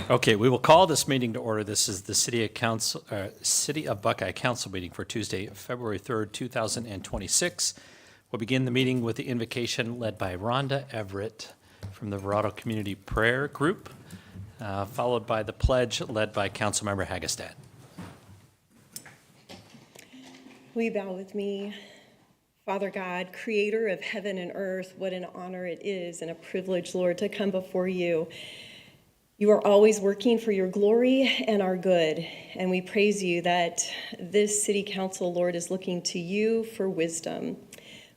Okay, we will call this meeting to order. This is the City of Buckeye Council meeting for Tuesday, February 3rd, 2026. We'll begin the meeting with the invocation led by Rhonda Everett from the Verado Community Prayer Group, followed by the pledge led by Councilmember Hagestad. Will you bow with me? Father God, creator of heaven and earth, what an honor it is and a privilege, Lord, to come before you. You are always working for your glory and our good, and we praise you that this city council, Lord, is looking to you for wisdom.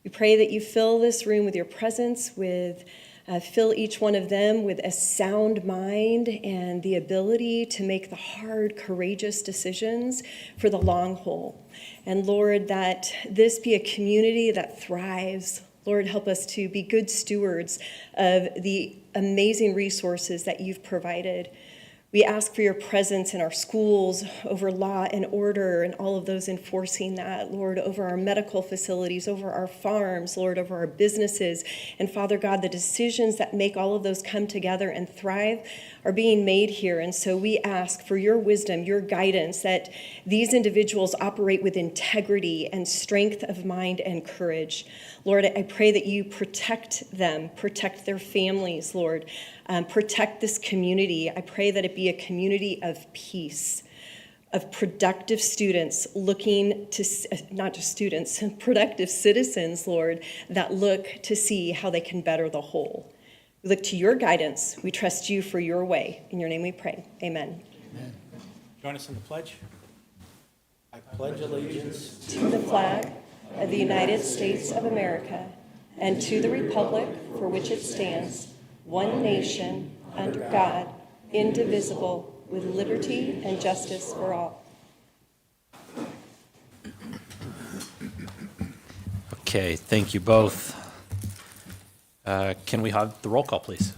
We pray that you fill this room with your presence, fill each one of them with a sound mind and the ability to make the hard, courageous decisions for the long haul. And Lord, that this be a community that thrives. Lord, help us to be good stewards of the amazing resources that you've provided. We ask for your presence in our schools, over law and order, and all of those enforcing that, Lord, over our medical facilities, over our farms, Lord, over our businesses. And Father God, the decisions that make all of those come together and thrive are being made here. And so we ask for your wisdom, your guidance, that these individuals operate with integrity and strength of mind and courage. Lord, I pray that you protect them, protect their families, Lord. Protect this community. I pray that it be a community of peace, of productive students looking to, not just students, productive citizens, Lord, that look to see how they can better the whole. We look to your guidance. We trust you for your way. In your name we pray. Amen. Amen. Join us in the pledge. I pledge allegiance to the flag of the United States of America and to the republic for which it stands, one nation, under God, indivisible, with liberty and justice for all. Okay, thank you both. Can we have the roll call, please?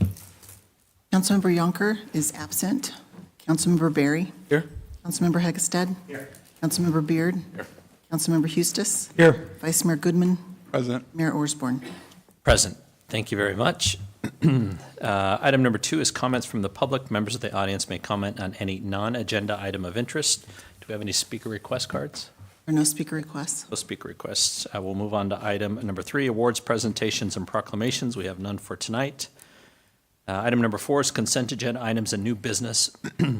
Councilmember Yonker is absent. Councilmember Berry. Here. Councilmember Hegestad. Here. Councilmember Beard. Here. Councilmember Eustis. Here. Vice Mayor Goodman. Present. Mayor Orsborn. Present. Thank you very much. Item number 2 is comments from the public. Members of the audience may comment on any non-agenda item of interest. Do we have any speaker request cards? There are no speaker requests. No speaker requests. We'll move on to item number 3, awards, presentations, and proclamations. We have none for tonight. Item number 4 is consent agenda items and new business.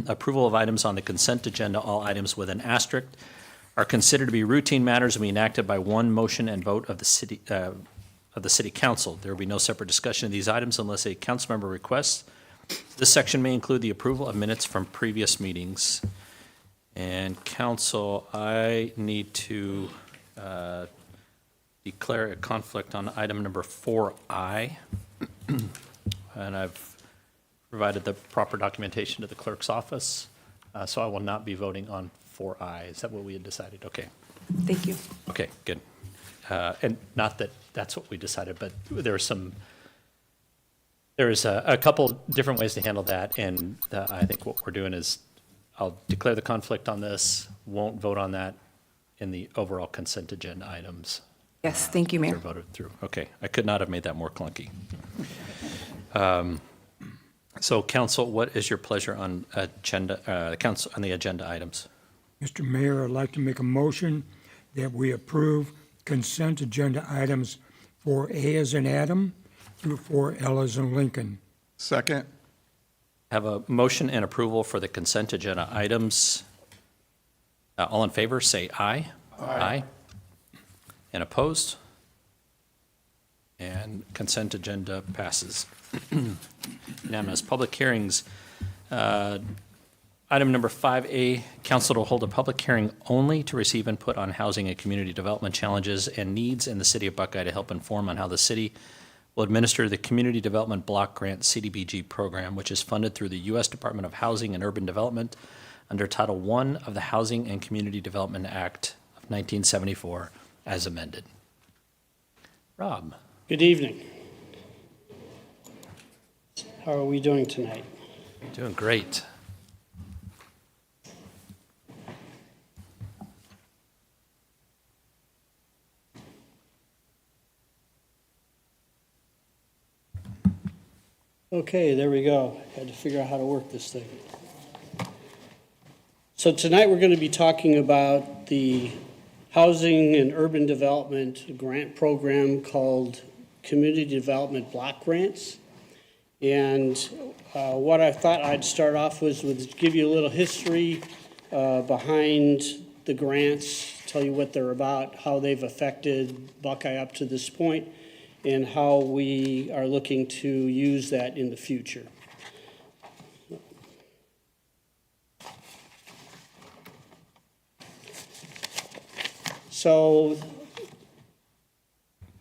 Approval of items on the consent agenda. All items with an asterisk are considered to be routine matters and be enacted by one motion and vote of the city council. There will be no separate discussion of these items unless a council member requests. This section may include the approval of minutes from previous meetings. And council, I need to declare a conflict on item number 4I. And I've provided the proper documentation to the clerk's office. So I will not be voting on 4I. Is that what we had decided? Okay. Thank you. Okay, good. And not that that's what we decided, but there is a couple different ways to handle that. And I think what we're doing is I'll declare the conflict on this, won't vote on that in the overall consent agenda items. Yes, thank you, They're Mayor. voted through. Okay, I could not have made that more clunky. So council, what is your pleasure on council on the agenda items? Mr. Mayor, I'd like to make a motion that we approve consent agenda items 4A as in Adam through 4L as in Lincoln. Second. Have a motion and approval for the consent agenda items. All in favor, say aye. Aye. And opposed? And consent agenda passes. Unanimous. Public hearings. Item number 5A, council to hold a public hearing only to receive input on housing and community development challenges and needs in the city of Buckeye to help inform on how the city will administer the Community Development Block Grant CDBG program, which is funded through the U.S. Department of Housing and Urban Development under Title I of the Housing and Community Development Act of 1974 as amended. Rob. Good evening. How are we doing tonight? Doing great. Okay, there we go. Had to figure out how to work this thing. So tonight we're going to be talking about the Housing and Urban Development Grant Program called Community Development Block Grants. And what I thought I'd start off with give you a little history behind the grants, tell you what they're about, how they've affected Buckeye up to this point, and how we are looking to use that in the future. So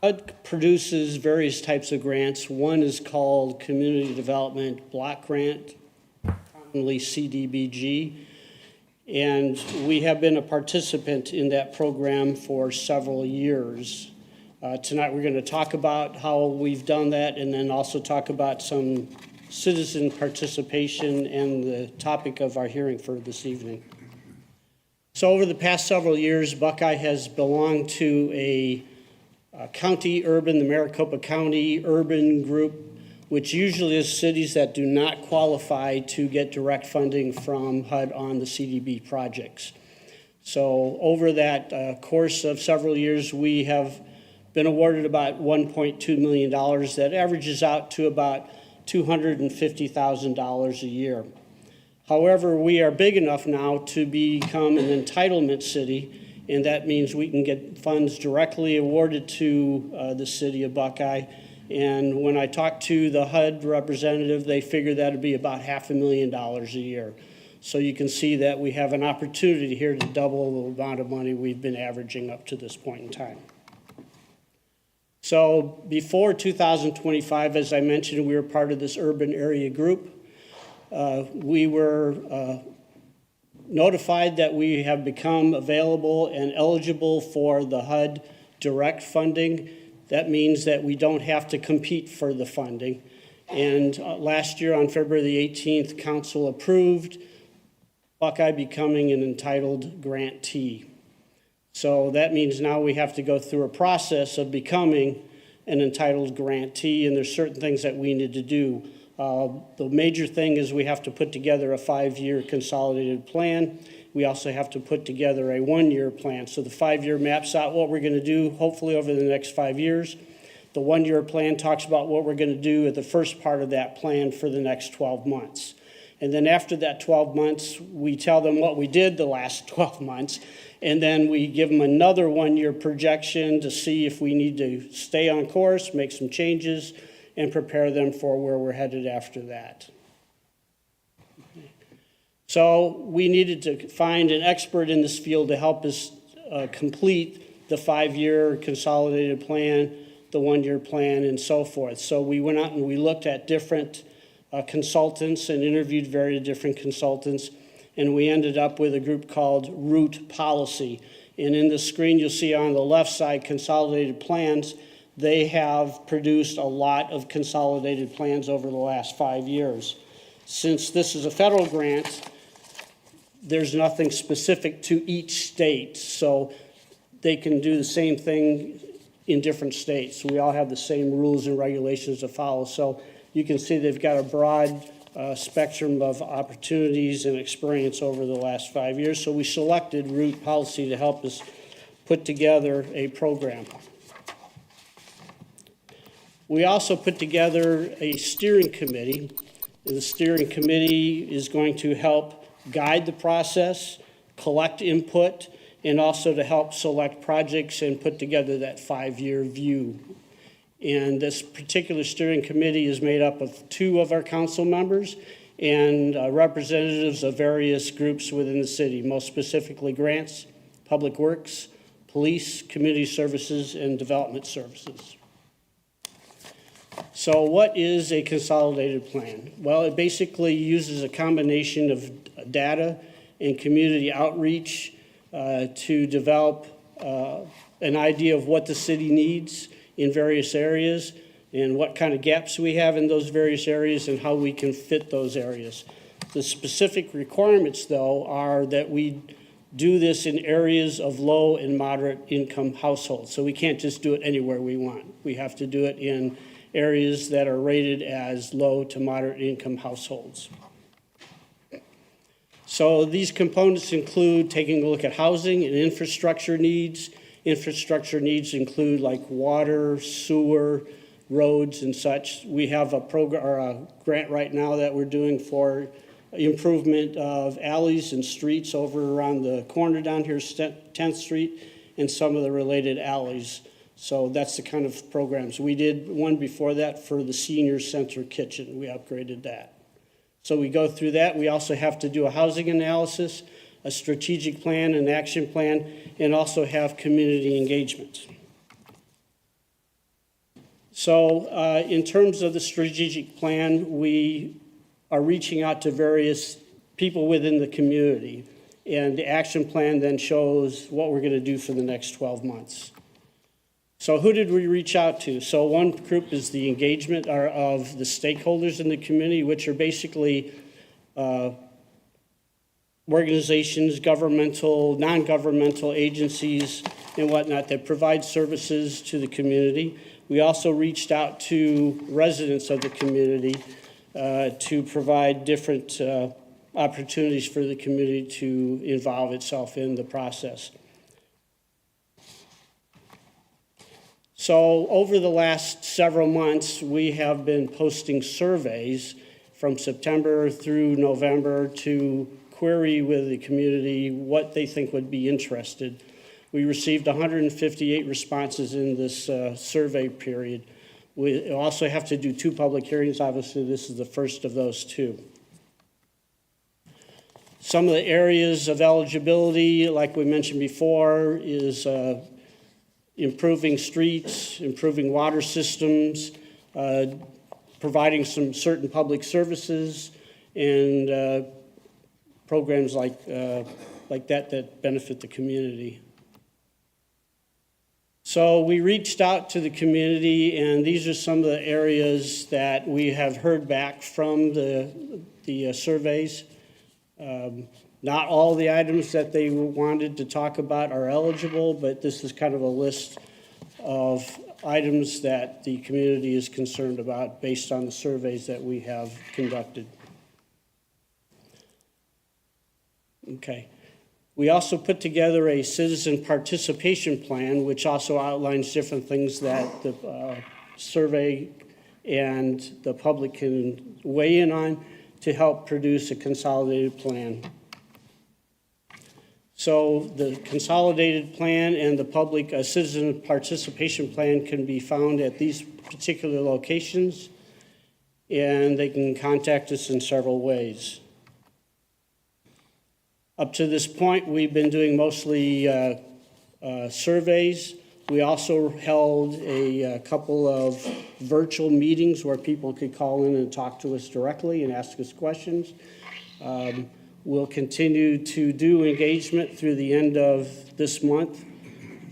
HUD produces various types of grants. One is called Community Development Block Grant, commonly CDBG. And we have been a participant in that program for several years. Tonight we're going to talk about how we've done that and then also talk about some citizen participation and the topic of our hearing for this evening. So over the past several years, Buckeye has belonged to a county urban, the Maricopa County Urban Group, which usually is cities that do not qualify to get direct funding from HUD on the CDB projects. So over that course of several years, we have been awarded about $1.2 million. That averages out to about $250,000 a year. However, we are big enough now to become an entitlement city, and that means we can get funds directly awarded to the city of Buckeye. And when I talked to the HUD representative, they figured that would be about $500,000 a year. So you can see that we have an opportunity here to double the amount of money we've been averaging up to this point in time. So before 2025, as I mentioned, we were part of this urban area group. We were notified that we have become available and eligible for the HUD direct funding. That means that we don't have to compete for the funding. And last year on February the 18th, council approved Buckeye becoming an entitled grantee. So that means now we have to go through a process of becoming an entitled grantee, and there's certain things that we need to do. The major thing is we have to put together a 5-year consolidated plan. We also have to put together a 1-year plan. So the 5-year maps out what we're going to do, hopefully over the next 5 years. The 1-year plan talks about what we're going to do at the first part of that plan for the next 12 months. And then after that 12 months, we tell them what we did the last 12 months. And then we give them another 1-year projection to see if we need to stay on course, make some changes, and prepare them for where we're headed after that. So we needed to find an expert in this field to help us complete the 5-year consolidated plan, the 1-year plan, and so forth. So we went out and we looked at different consultants and interviewed very different consultants, and we ended up with a group called Root Policy. And in the screen you'll see on the left side consolidated plans. They have produced a lot of consolidated plans over the last 5 years. Since this is a federal grant, there's nothing specific to each state, so they can do the same thing in different states. We all have the same rules and regulations to follow. So you can see they've got a broad spectrum of opportunities and experience over the last 5 years. So we selected Root Policy to help us put together a program. We also put together a steering committee. The steering committee is going to help guide the process, collect input, and also to help select projects and put together that 5-year view. And this particular steering committee is made up of 2 of our council members and representatives of various groups within the city, most specifically grants, public works, police, community services, and development services. So what is a consolidated plan? Well, it basically uses a combination of data and community outreach to develop an idea of what the city needs in various areas and what kind of gaps we have in those various areas and how we can fit those areas. The specific requirements, though, are that we do this in areas of low and moderate income households. So we can't just do it anywhere we want. We have to do it in areas that are rated as low to moderate income households. So these components include taking a look at housing and infrastructure needs. Infrastructure needs include like water, sewer, roads and such. We have a program or a grant right now that we're doing for improvement of alleys and streets over around the corner down here, 10th Street, and some of the related alleys. So that's the kind of programs. We did one before that for the senior center kitchen. We upgraded that. So we go through that. We also have to do a housing analysis, a strategic plan, an action plan, and also have community engagement. So in terms of the strategic plan, we are reaching out to various people within the community. And the action plan then shows what we're going to do for the next 12 months. So who did we reach out to? So one group is the engagement of the stakeholders in the community, which are basically organizations, governmental, non-governmental agencies, and whatnot that provide services to the community. We also reached out to residents of the community to provide different opportunities for the community to involve itself in the process. So over the last several months, we have been posting surveys from September through November to query with the community what they think would be interested. We received 158 responses in this survey period. We also have to do 2 public hearings. Obviously, this is the first of those 2. Some of the areas of eligibility, like we mentioned before, is improving streets, improving water systems, providing some certain public services, and programs like that benefit the community. So we reached out to the community, and these are some of the areas that we have heard back from the surveys. Not all the items that they wanted to talk about are eligible, but this is kind of a list of items that the community is concerned about based on the surveys that we have conducted. Okay. We also put together a citizen participation plan, which also outlines different things that the survey and the public can weigh in on to help produce a consolidated plan. So the consolidated plan and the public citizen participation plan can be found at these particular locations, and they can contact us in several ways. Up to this point, we've been doing mostly surveys. We also held a couple of virtual meetings where people could call in and talk to us directly and ask us questions. We'll continue to do engagement through the end of this month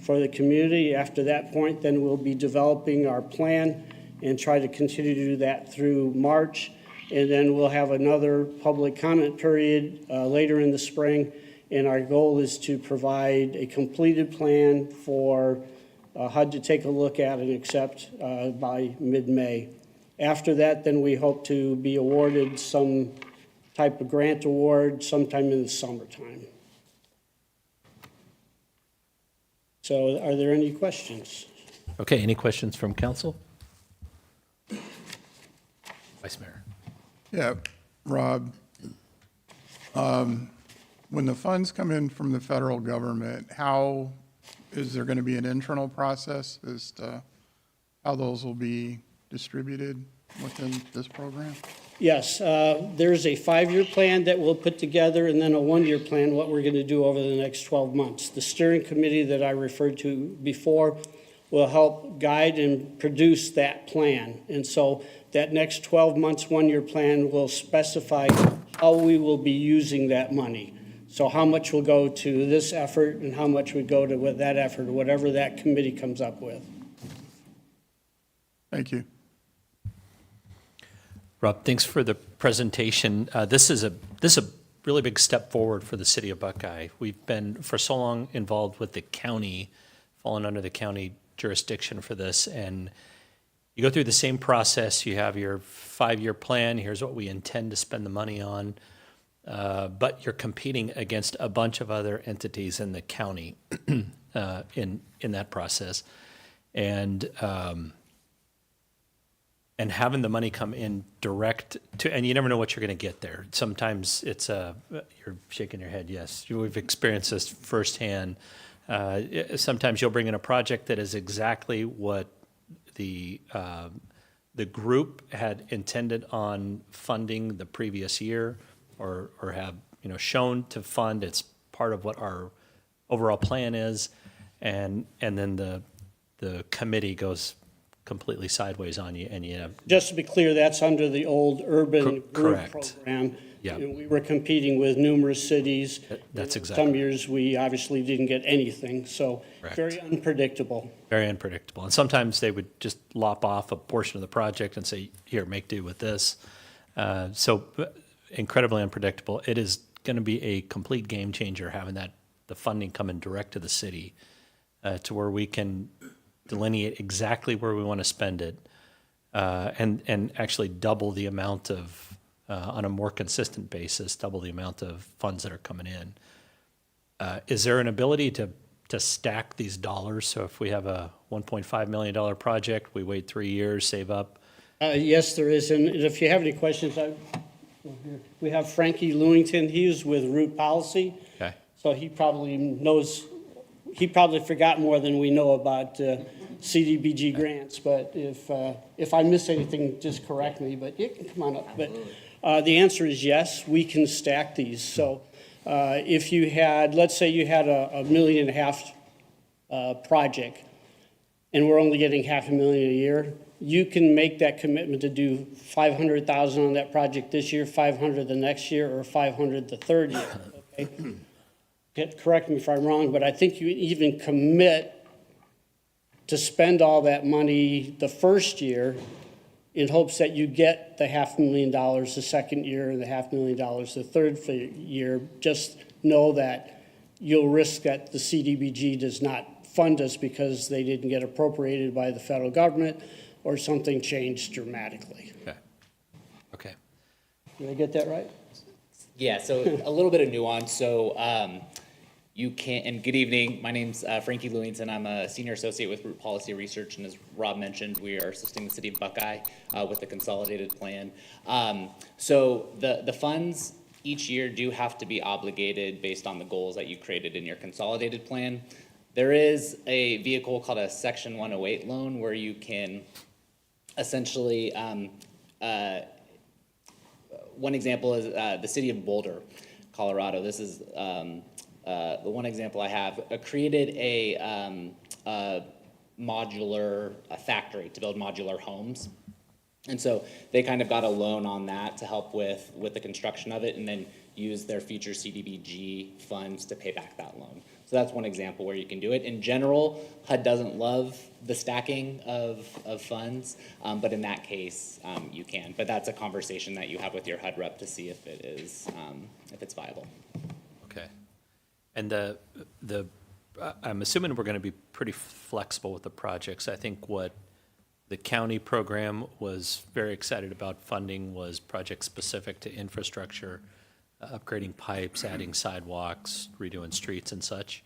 for the community. After that point, then we'll be developing our plan and try to continue to do that through March. And then we'll have another public comment period later in the spring. And our goal is to provide a completed plan for HUD to take a look at and accept by mid-May. After that, then we hope to be awarded some type of grant award sometime in the summertime. So are there any questions? Okay, any questions from council? Vice Mayor. Yeah, Rob, when the funds come in from the federal government, how is there going to be an internal process as to how those will be distributed within this program? Yes, there's a 5-year plan that we'll put together and then a 1-year plan, what we're going to do over the next 12 months. The steering committee that I referred to before will help guide and produce that plan. And so that next 12 months, 1-year plan will specify how we will be using that money. So how much will go to this effort and how much would go to that effort, or whatever that committee comes up with. Thank you. Rob, thanks for the presentation. This is a really big step forward for the city of Buckeye. We've been for so long involved with the county, fallen under the county jurisdiction for this, and you go through the same process. You have your 5-year plan. Here's what we intend to spend the money on. but you're competing against a bunch of other entities in the county in that process. And having the money come in direct to, and you never know what you're going to get there. Sometimes it's you're shaking your head, yes. We've experienced this firsthand. Sometimes you'll bring in a project that is exactly what the group had intended on funding the previous year, or have shown to fund. It's part of what our overall plan is, and then the committee goes completely sideways on you, and you have. Just to be clear, that's under the old urban group Correct. program. Yeah. And we were competing with numerous cities. That's And exactly Some right. years, we obviously didn't get anything, so Correct. very unpredictable. Very unpredictable. And sometimes they would just lop off a portion of the project and say, here, make do with this. So incredibly unpredictable. It is going to be a complete game changer having the funding coming direct to the city to where we can delineate exactly where we want to spend it and actually double the amount of, on a more consistent basis, double the amount of funds that are coming in. Is there an ability to stack these dollars? So if we have a $1.5 million project, we wait 3 years, save up. Yes, there is, and if you have any questions, we have Frankie Lewington, he's with Root Policy. Okay. So he probably knows, he probably forgot more than we know about CDBG grants, but if I miss anything, just correct me, but you can come on up. But the answer is yes, we can stack these. So if you had, let's say you had a $1.5 million project, and we're only getting $500,000 a year, you can make that commitment to do $500,000 on that project this year, $500,000 the next year, or $500,000 the third year, okay? Correct me if I'm wrong, but I think you even commit to spend all that money the first year in hopes that you get the $500,000 the second year and the $500,000 the third year. Just know that you'll risk that the CDBG does not fund us because they didn't get appropriated by the federal government or something changed dramatically. Okay. Did I get that right? Yeah, so a little bit of nuance. So you can, and good evening, my name's Frankie Lewington. I'm a senior associate with Root Policy Research, and as Rob mentioned, we are assisting the city of Buckeye with the consolidated plan. So the funds each year do have to be obligated based on the goals that you created in your consolidated plan. There is a vehicle called a Section 108 loan where you can essentially, one example is the city of Boulder, Colorado. This is the one example I have. Created a modular factory to build modular homes. And so they kind of got a loan on that to help with the construction of it, and then use their future CDBG funds to pay back that loan. So that's one example where you can do it. In general, HUD doesn't love the stacking of funds, but in that case, you can. But that's a conversation that you have with your HUD rep to see if it is, if it's viable. Okay. And I'm assuming we're going to be pretty flexible with the projects. I think what the county program was very excited about funding was projects specific to infrastructure, upgrading pipes, adding sidewalks, redoing streets and such.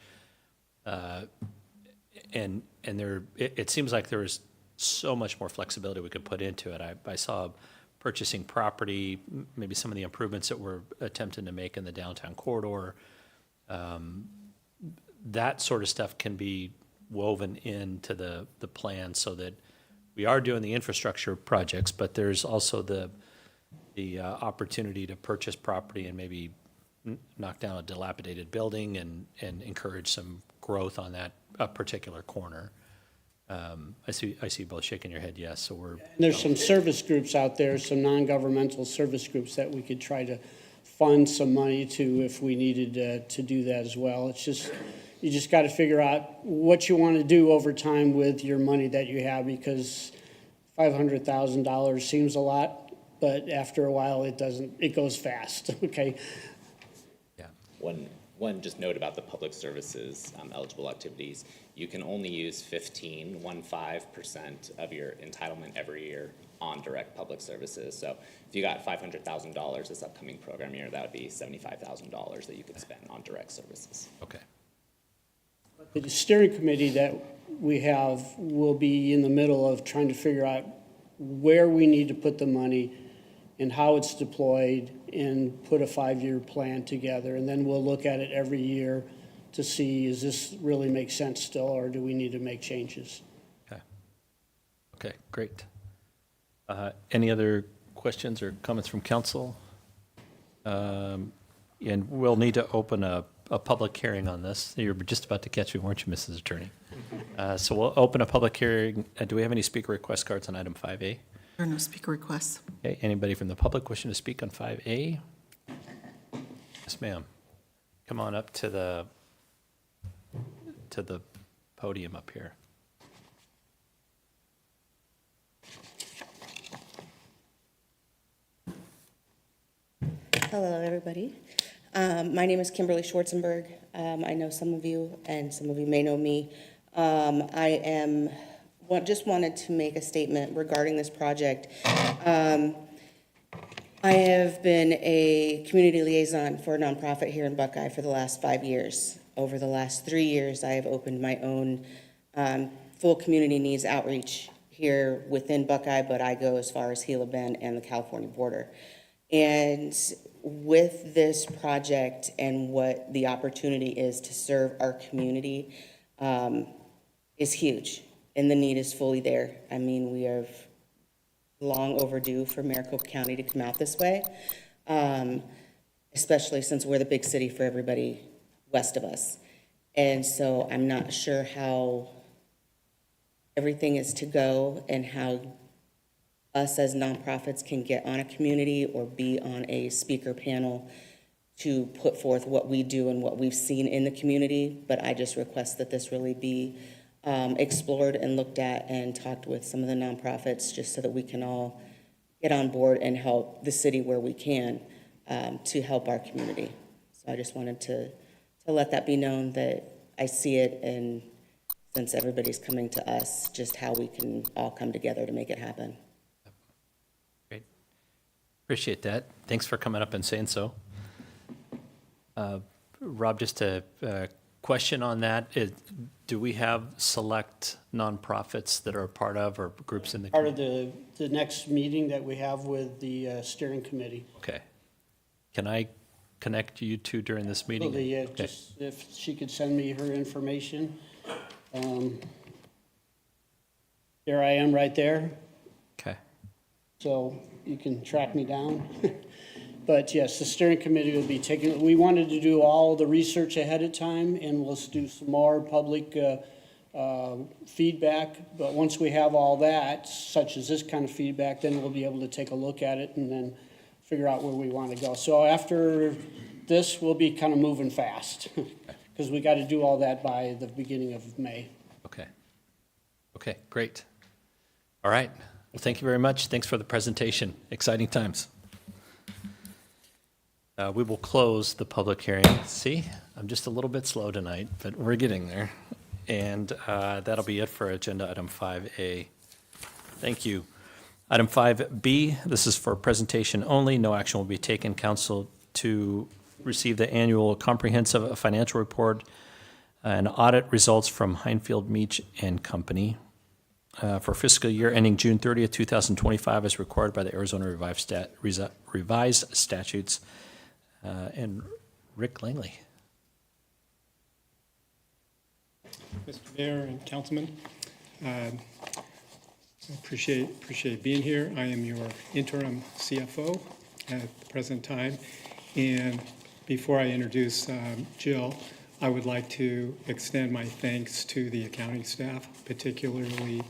And it seems like there is so much more flexibility we could put into it. I saw purchasing property, maybe some of the improvements that we're attempting to make in the downtown corridor. That sort of stuff can be woven into the plan so that we are doing the infrastructure projects, but there's also the opportunity to purchase property and maybe knock down a dilapidated building and encourage some growth on that particular corner. I see you both shaking your head yes, so we're. And there's some service groups out there, some non-governmental service groups that we could try to fund some money to if we needed to do that as well. It's just, you just got to figure out what you want to do over time with your money that you have, because $500,000 seems a lot, but after a while it doesn't, it goes fast, okay? Yeah. One just note about the public services eligible activities. you can only use 15% of your entitlement every year on direct public services. So if you got $500,000 this upcoming program year, that would be $75,000 that you could spend on direct services. Okay. The steering committee that we have will be in the middle of trying to figure out where we need to put the money and how it's deployed and put a 5-year plan together. And then we'll look at it every year to see, does this really make sense still, or do we need to make changes? Okay. Okay, great. Any other questions or comments from council? And we'll need to open a public hearing on this. You were just about to catch me, weren't you, Mrs. Attorney? So we'll open a public hearing. Do we have any speaker request cards on item 5A? There are no speaker requests. Okay, anybody from the public wishing to speak on 5A? Yes, ma'am. Come on up to the podium up here. Hello, everybody. My name is Kimberly Schwarzenberg. I know some of you, and some of you may know me. Just wanted to make a statement regarding this project. I have been a community liaison for a nonprofit here in Buckeye for the last 5 years. Over the last 3 years, I have opened my own full community needs outreach here within Buckeye, but I go as far as Gila Bend and the California border. And with this project and what the opportunity is to serve our community is huge, and the need is fully there. I mean, we are long overdue for Maricopa County to come out this way, especially since we're the big city for everybody west of us. And so I'm not sure how everything is to go and how us as nonprofits can get on a community or be on a speaker panel to put forth what we do and what we've seen in the community. But I just request that this really be explored and looked at and talked with some of the nonprofits, just so that we can all get on board and help the city where we can to help our community. So I just wanted to let that be known that I see it, and since everybody's coming to us, just how we can all come together to make it happen. Great. Appreciate that. Thanks for coming up and saying so. Rob, just a question on that. Do we have select nonprofits that are a part of, or groups in the Part of community? the next meeting that we have with the steering committee. Okay. Can I connect you two during this meeting? Absolutely, yeah, Okay. just if she could send me her information. There I am right there, Okay. so you can track me down. But yes, the steering committee will be taking, we wanted to do all the research ahead of time, and we'll do some more public feedback. But once we have all that, such as this kind of feedback, then we'll be able to take a look at it and then figure out where we want to go. So after this, we'll be kind of moving fast, because we got to do all that by the beginning of May. Okay. Okay, great. All right. Well, thank you very much. Thanks for the presentation. Exciting times. We will close the public hearing. See, I'm just a little bit slow tonight, but we're getting there. And that'll be it for agenda item 5A. Thank you. Item 5B, this is for presentation only. No action will be taken. Council to receive the annual comprehensive financial report and audit results from Heinfield Meach and Company for fiscal year ending June 30th, 2025, as required by the Arizona revised statutes. And Rick Langley. Mr. Mayor and Councilman, I appreciate being here. I am your interim CFO at the present time. And before I introduce Jill, I would like to extend my thanks to the accounting staff, particularly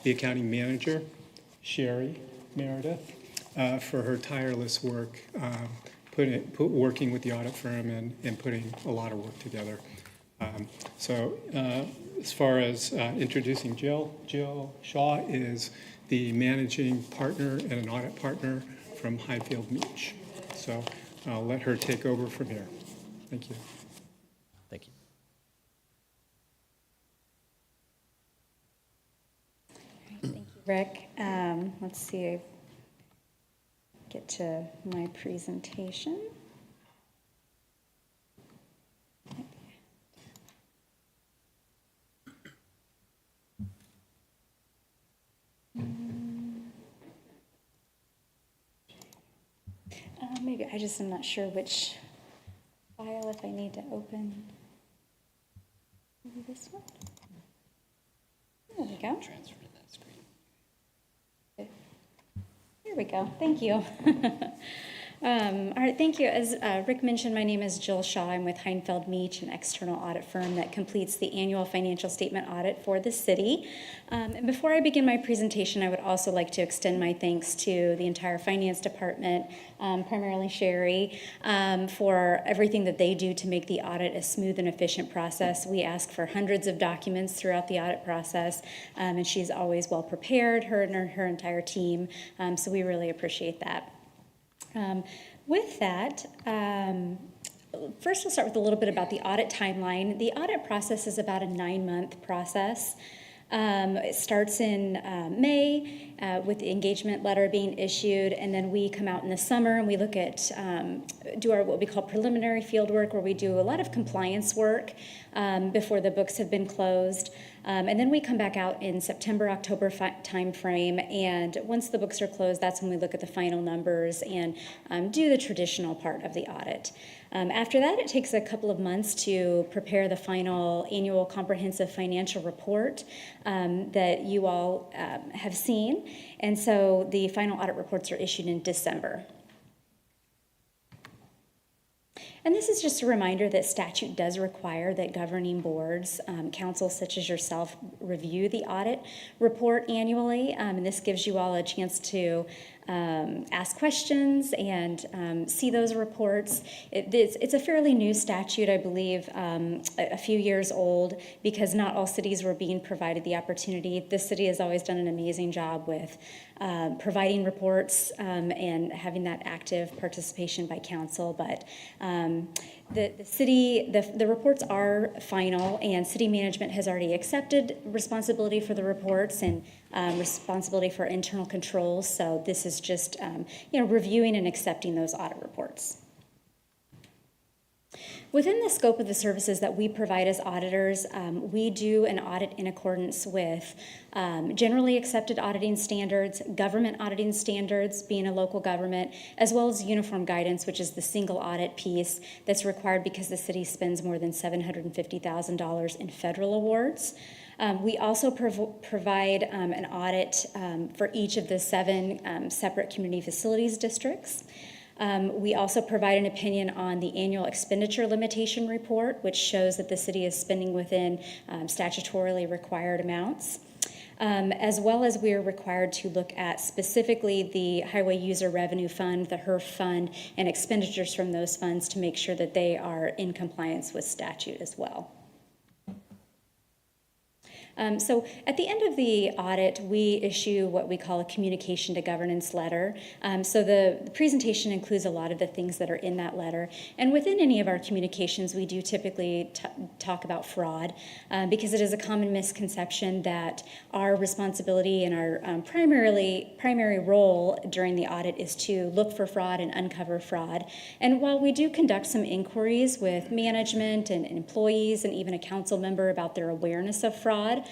the accounting manager, Sherry Meredith, for her tireless work working with the audit firm and putting a lot of work together. As far as introducing Jill Shaw is the managing partner and an audit partner from Heinfield Meach. So I'll let her take over from here. Thank you. Thank you. Rick. Let's see, get to my presentation. Maybe I just am not sure which file, if I need to open. Maybe this one? There we go. Transfer to that screen. There we go. Thank you. All right, thank you. As Rick mentioned, my name is Jill Shaw. I'm with Heinfeld Meach, an external audit firm that completes the annual financial statement audit for the city. And before I begin my presentation, I would also like to extend my thanks to the entire finance department, primarily Sherry, for everything that they do to make the audit a smooth and efficient process. We ask for hundreds of documents throughout the audit process, and she's always well prepared, her and her entire team. So we really appreciate that. With that, first we'll start with a little bit about the audit timeline. The audit process is about a 9-month process. It starts in May with the engagement letter being issued, and then we come out in the summer and we look at, do our what we call preliminary field work, where we do a lot of compliance work before the books have been closed. And then we come back out in September, October timeframe, and once the books are closed, that's when we look at the final numbers and do the traditional part of the audit. After that, it takes a couple of months to prepare the final annual comprehensive financial report that you all have seen, and so the final audit reports are issued in December. And this is just a reminder that statute does require that governing boards, councils such as yourself, review the audit report annually. And this gives you all a chance to ask questions and see those reports. It's a fairly new statute, I believe, a few years old, because not all cities were being provided the opportunity. This city has always done an amazing job with providing reports and having that active participation by council, but the reports are final, and city management has already accepted responsibility for the reports and responsibility for internal controls. So this is just reviewing and accepting those audit reports. Within the scope of the services that we provide as auditors, we do an audit in accordance with generally accepted auditing standards, government auditing standards, being a local government, as well as uniform guidance, which is the single audit piece that's required because the city spends more than $750,000 in federal awards. We also provide an audit for each of the 7 separate community facilities districts. We also provide an opinion on the annual expenditure limitation report, which shows that the city is spending within statutorily required amounts. As well as we are required to look at specifically the Highway User Revenue Fund, the HERF fund, and expenditures from those funds to make sure that they are in compliance with statute as well. So at the end of the audit, we issue what we call a communication to governance letter. So the presentation includes a lot of the things that are in that letter. And within any of our communications, we do typically talk about fraud because it is a common misconception that our responsibility and our primary role during the audit is to look for fraud and uncover fraud. And while we do conduct some inquiries with management and employees and even a council member about their awareness of fraud,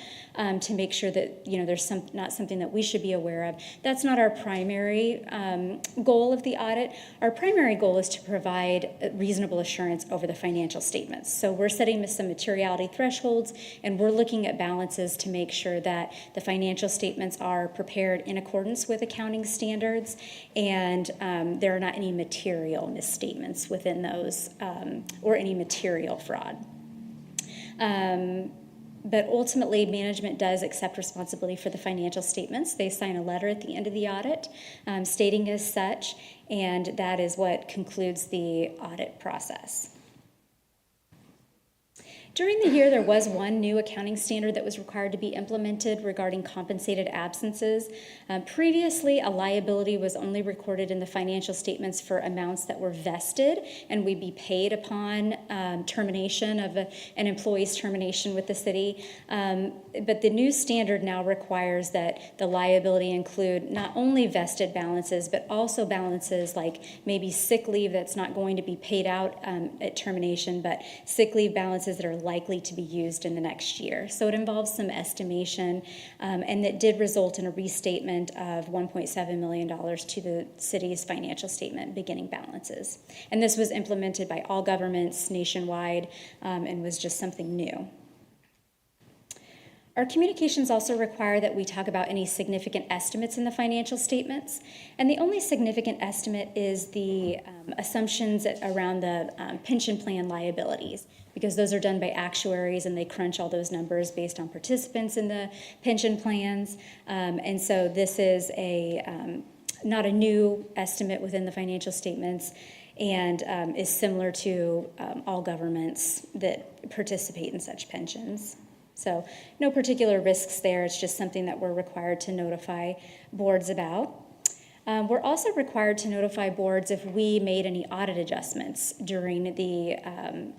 to make sure that there's not something that we should be aware of. That's not our primary goal of the audit. Our primary goal is to provide reasonable assurance over the financial statements. So we're setting some materiality thresholds, and we're looking at balances to make sure that the financial statements are prepared in accordance with accounting standards, and there are not any material misstatements within those or any material fraud. But ultimately, management does accept responsibility for the financial statements. They sign a letter at the end of the audit stating as such, and that is what concludes the audit process. During the year, there was one new accounting standard that was required to be implemented regarding compensated absences. Previously, a liability was only recorded in the financial statements for amounts that were vested and would be paid upon termination of an employee's termination with the city. But the new standard now requires that the liability include not only vested balances, but also balances like maybe sick leave that's not going to be paid out at termination, but sick leave balances that are likely to be used in the next year. So it involves some estimation, and it did result in a restatement of $1.7 million to the city's financial statement beginning balances. And this was implemented by all governments nationwide and was just something new. Our communications also require that we talk about any significant estimates in the financial statements. And the only significant estimate is the assumptions around the pension plan liabilities, because those are done by actuaries and they crunch all those numbers based on participants in the pension plans. And so this is not a new estimate within the financial statements, and is similar to all governments that participate in such pensions. So no particular risks there. It's just something that we're required to notify boards about. We're also required to notify boards if we made any audit adjustments during the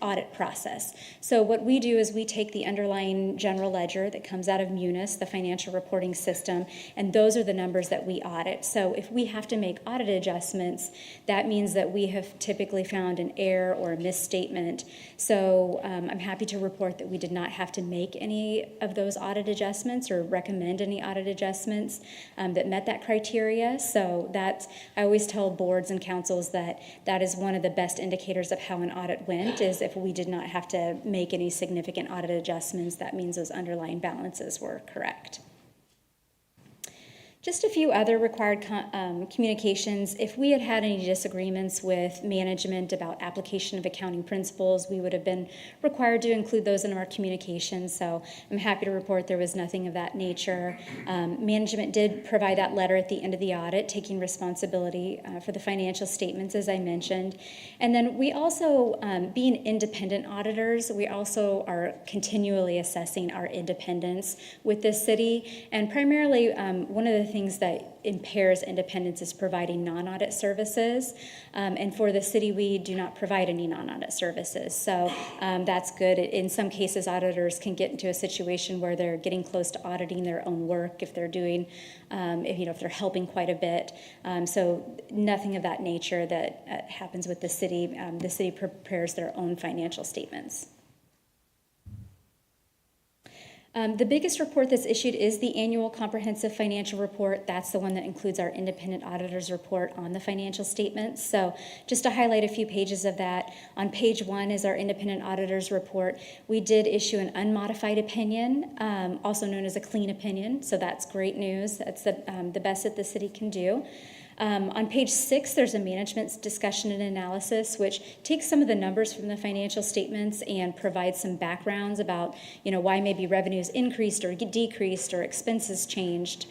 audit process. So what we do is we take the underlying general ledger that comes out of Munis, the financial reporting system, and those are the numbers that we audit. So if we have to make audit adjustments, that means that we have typically found an error or a misstatement. So I'm happy to report that we did not have to make any of those audit adjustments or recommend any audit adjustments that met that criteria. So I always tell boards and councils that is one of the best indicators of how an audit went, is if we did not have to make any significant audit adjustments, that means those underlying balances were correct. Just a few other required communications. If we had had any disagreements with management about application of accounting principles, we would have been required to include those in our communications. So I'm happy to report there was nothing of that nature. Management did provide that letter at the end of the audit, taking responsibility for the financial statements, as I mentioned. And then we also, being independent auditors, we also are continually assessing our independence with this city. And primarily, one of the things that impairs independence is providing non-audit services. And for the city, we do not provide any non-audit services. So that's good. In some cases, auditors can get into a situation where they're getting close to auditing their own work if they're doing, if they're helping quite a bit. So nothing of that nature that happens with the city. The city prepares their own financial statements. The biggest report that's issued is the annual comprehensive financial report. That's the one that includes our independent auditor's report on the financial statements. So just to highlight a few pages of that, on page 1 is our independent auditor's report. We did issue an unmodified opinion, also known as a clean opinion. So that's great news. That's the best that the city can do. On page 6, there's a management discussion and analysis, which takes some of the numbers from the financial statements and provides some backgrounds about, why maybe revenues increased or decreased or expenses changed.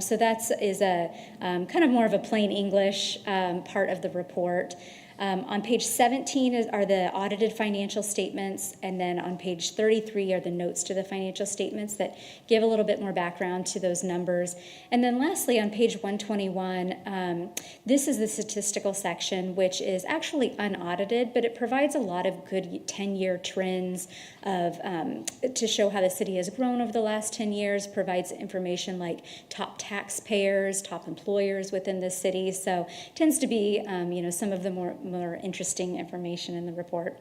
So that is a kind of more of a plain English part of the report. On page 17 are the audited financial statements, and then on page 33 are the notes to the financial statements that give a little bit more background to those numbers. And then lastly, on page 121, this is the statistical section, which is actually unaudited, but it provides a lot of good 10-year trends to show how the city has grown over the last 10 years, provides information like top taxpayers, top employers within the city. So it tends to be, some of the more interesting information in the report.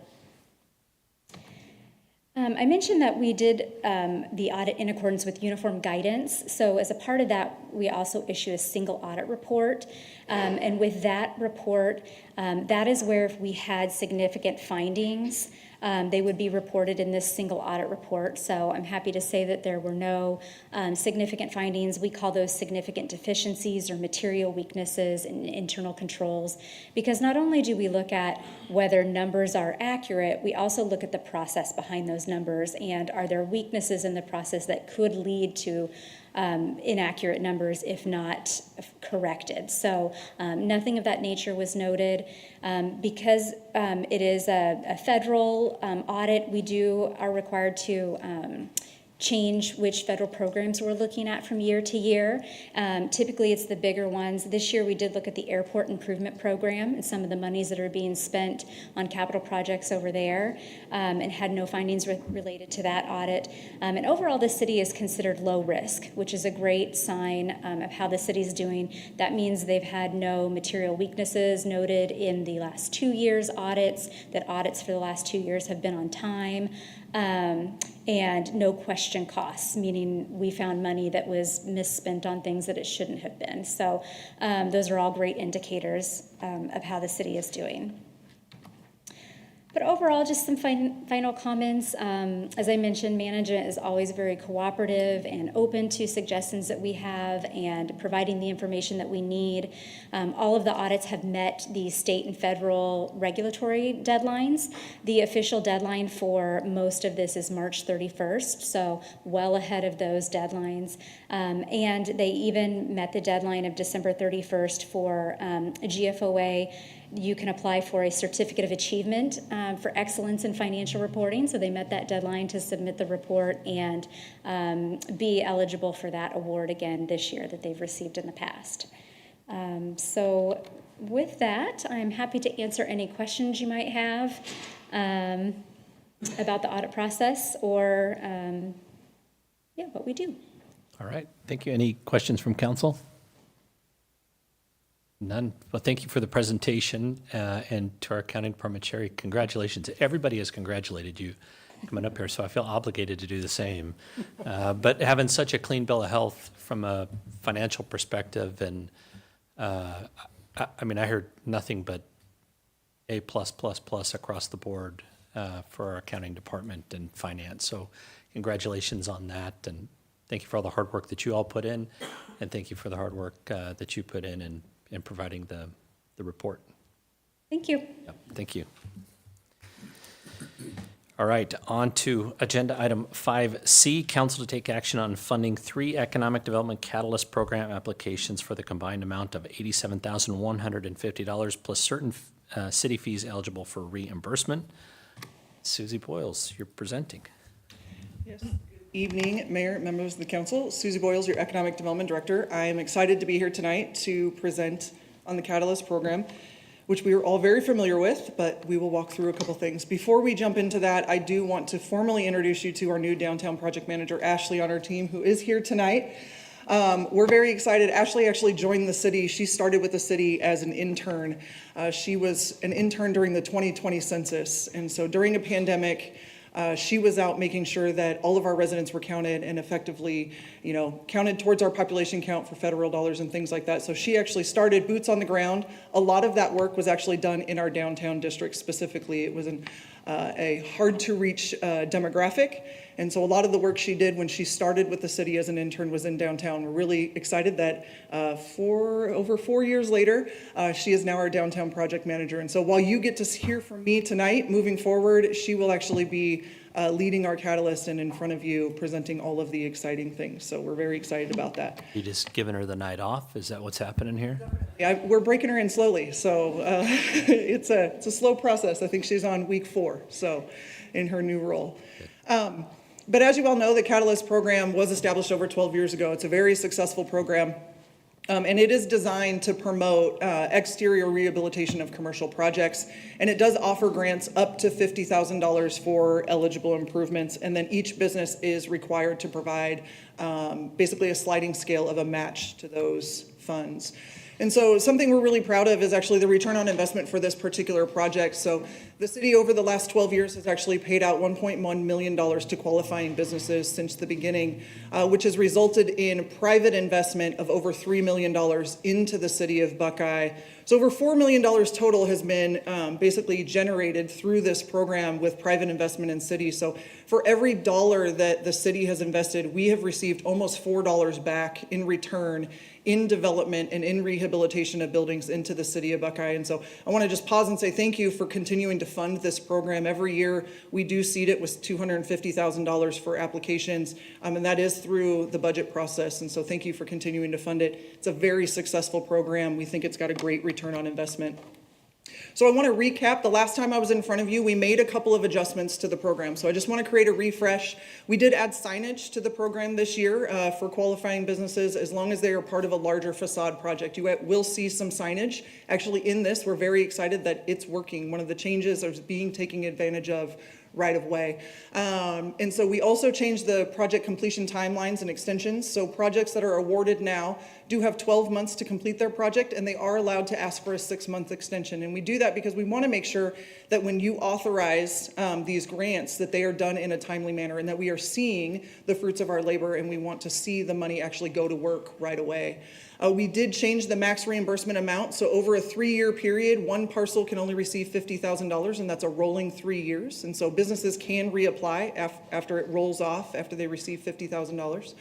I mentioned that we did the audit in accordance with uniform guidance. So as a part of that, we also issue a single audit report. And with that report, that is where if we had significant findings, they would be reported in this single audit report. So I'm happy to say that there were no significant findings. We call those significant deficiencies or material weaknesses in internal controls, because not only do we look at whether numbers are accurate, we also look at the process behind those numbers, and are there weaknesses in the process that could lead to inaccurate numbers if not corrected. So nothing of that nature was noted. Because it is a federal audit, we are required to change which federal programs we're looking at from year to year. Typically, it's the bigger ones. This year, we did look at the airport improvement program and some of the monies that are being spent on capital projects over there, and had no findings related to that audit. And overall, the city is considered low risk, which is a great sign of how the city's doing. That means they've had no material weaknesses noted in the last 2 years' audits, that audits for the last 2 years have been on time. And no question costs, meaning we found money that was misspent on things that it shouldn't have been. So those are all great indicators of how the city is doing. But overall, just some final comments. As I mentioned, management is always very cooperative and open to suggestions that we have and providing the information that we need. All of the audits have met the state and federal regulatory deadlines. The official deadline for most of this is March 31st, so well ahead of those deadlines. And they even met the deadline of December 31st for a GFOA. You can apply for a certificate of achievement for excellence in financial reporting. So they met that deadline to submit the report and be eligible for that award again this year that they've received in the past. So with that, I'm happy to answer any questions you might have about the audit process or what we do. All right, thank you. Any questions from council? None. Well, thank you for the presentation, and to our accounting department, Sherry, congratulations. Everybody has congratulated you coming up here, so I feel obligated to do the same. But having such a clean bill of health from a financial perspective, and I mean, I heard nothing but A+++ across the board for our accounting department and finance. So congratulations on that, and thank you for all the hard work that you all put in, and thank you for the hard work that you put in providing the report. Thank you. Yep, thank you. All right, on to agenda item 5C, council to take action on funding 3 economic development catalyst program applications for the combined amount of $87,150 plus certain city fees eligible for reimbursement. Susie Boyles, you're presenting. Yes. Evening, Mayor, members of the council. Susie Boyles, your Economic Development Director. I am excited to be here tonight to present on the Catalyst program, which we are all very familiar with, but we will walk through a couple things. Before we jump into that, I do want to formally introduce you to our new downtown project manager, Ashley, on our team, who is here tonight. We're very excited. Ashley actually joined the city. She started with the city as an intern. She was an intern during the 2020 census, and so during a pandemic, she was out making sure that all of our residents were counted and effectively, counted towards our population count for federal dollars and things like that. So she actually started boots on the ground. A lot of that work was actually done in our downtown district specifically. It was a hard to reach demographic. And so a lot of the work she did when she started with the city as an intern was in downtown. We're really excited that over 4 years later, she is now our downtown project manager. And so while you get to hear from me tonight, moving forward, she will actually be leading our catalyst and in front of you presenting all of the exciting things. So we're very excited about that. You just giving her the night off? Is that what's happening here? Yeah, we're breaking her in slowly. So it's a slow process. I think she's on week 4, so in her new role. But as you all know, the Catalyst program was established over 12 years ago. It's a very successful program, and it is designed to promote exterior rehabilitation of commercial projects, and it does offer grants up to $50,000 for eligible improvements, and then each business is required to provide basically a sliding scale of a match to those funds. And so something we're really proud of is actually the return on investment for this particular project. So the city over the last 12 years has actually paid out $1.1 million to qualifying businesses since the beginning, which has resulted in private investment of over $3 million into the city of Buckeye. So over $4 million total has been basically generated through this program with private investment in cities. So for every dollar that the city has invested, we have received almost $4 back in return in development and in rehabilitation of buildings into the city of Buckeye. And so I want to just pause and say thank you for continuing to fund this program. Every year we do seed it with $250,000 for applications, and that is through the budget process. And so thank you for continuing to fund it. It's a very successful program. We think it's got a great return on investment. So I want to recap. The last time I was in front of you, we made a couple of adjustments to the program. So I just want to create a refresh. We did add signage to the program this year for qualifying businesses as long as they are part of a larger facade project. You will see some signage. Actually, in this, we're very excited that it's working. One of the changes is being taken advantage of right of way. And so we also changed the project completion timelines and extensions. So projects that are awarded now do have 12 months to complete their project, and they are allowed to ask for a 6-month extension. And we do that because we want to make sure that when you authorize these grants, that they are done in a timely manner and that we are seeing the fruits of our labor, and we want to see the money actually go to work right away. We did change the max reimbursement amount. So over a 3-year period, one parcel can only receive $50,000, and that's a rolling 3 years. And so businesses can reapply after it rolls off, after they receive $50,000.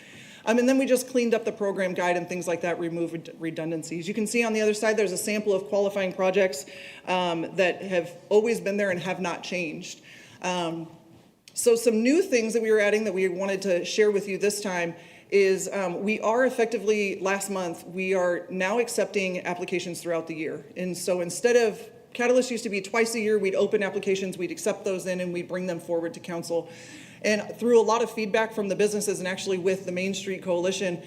And then we just cleaned up the program guide and things like that, removed redundancies. You can see on the other side, there's a sample of qualifying projects that have always been there and have not changed. So some new things that we were adding that we wanted to share with you this time is we are effectively, last month, we are now accepting applications throughout the year. And so instead of, Catalyst used to be twice a year, we'd open applications, we'd accept those in, and we'd bring them forward to council. And through a lot of feedback from the businesses and actually with the Main Street Coalition,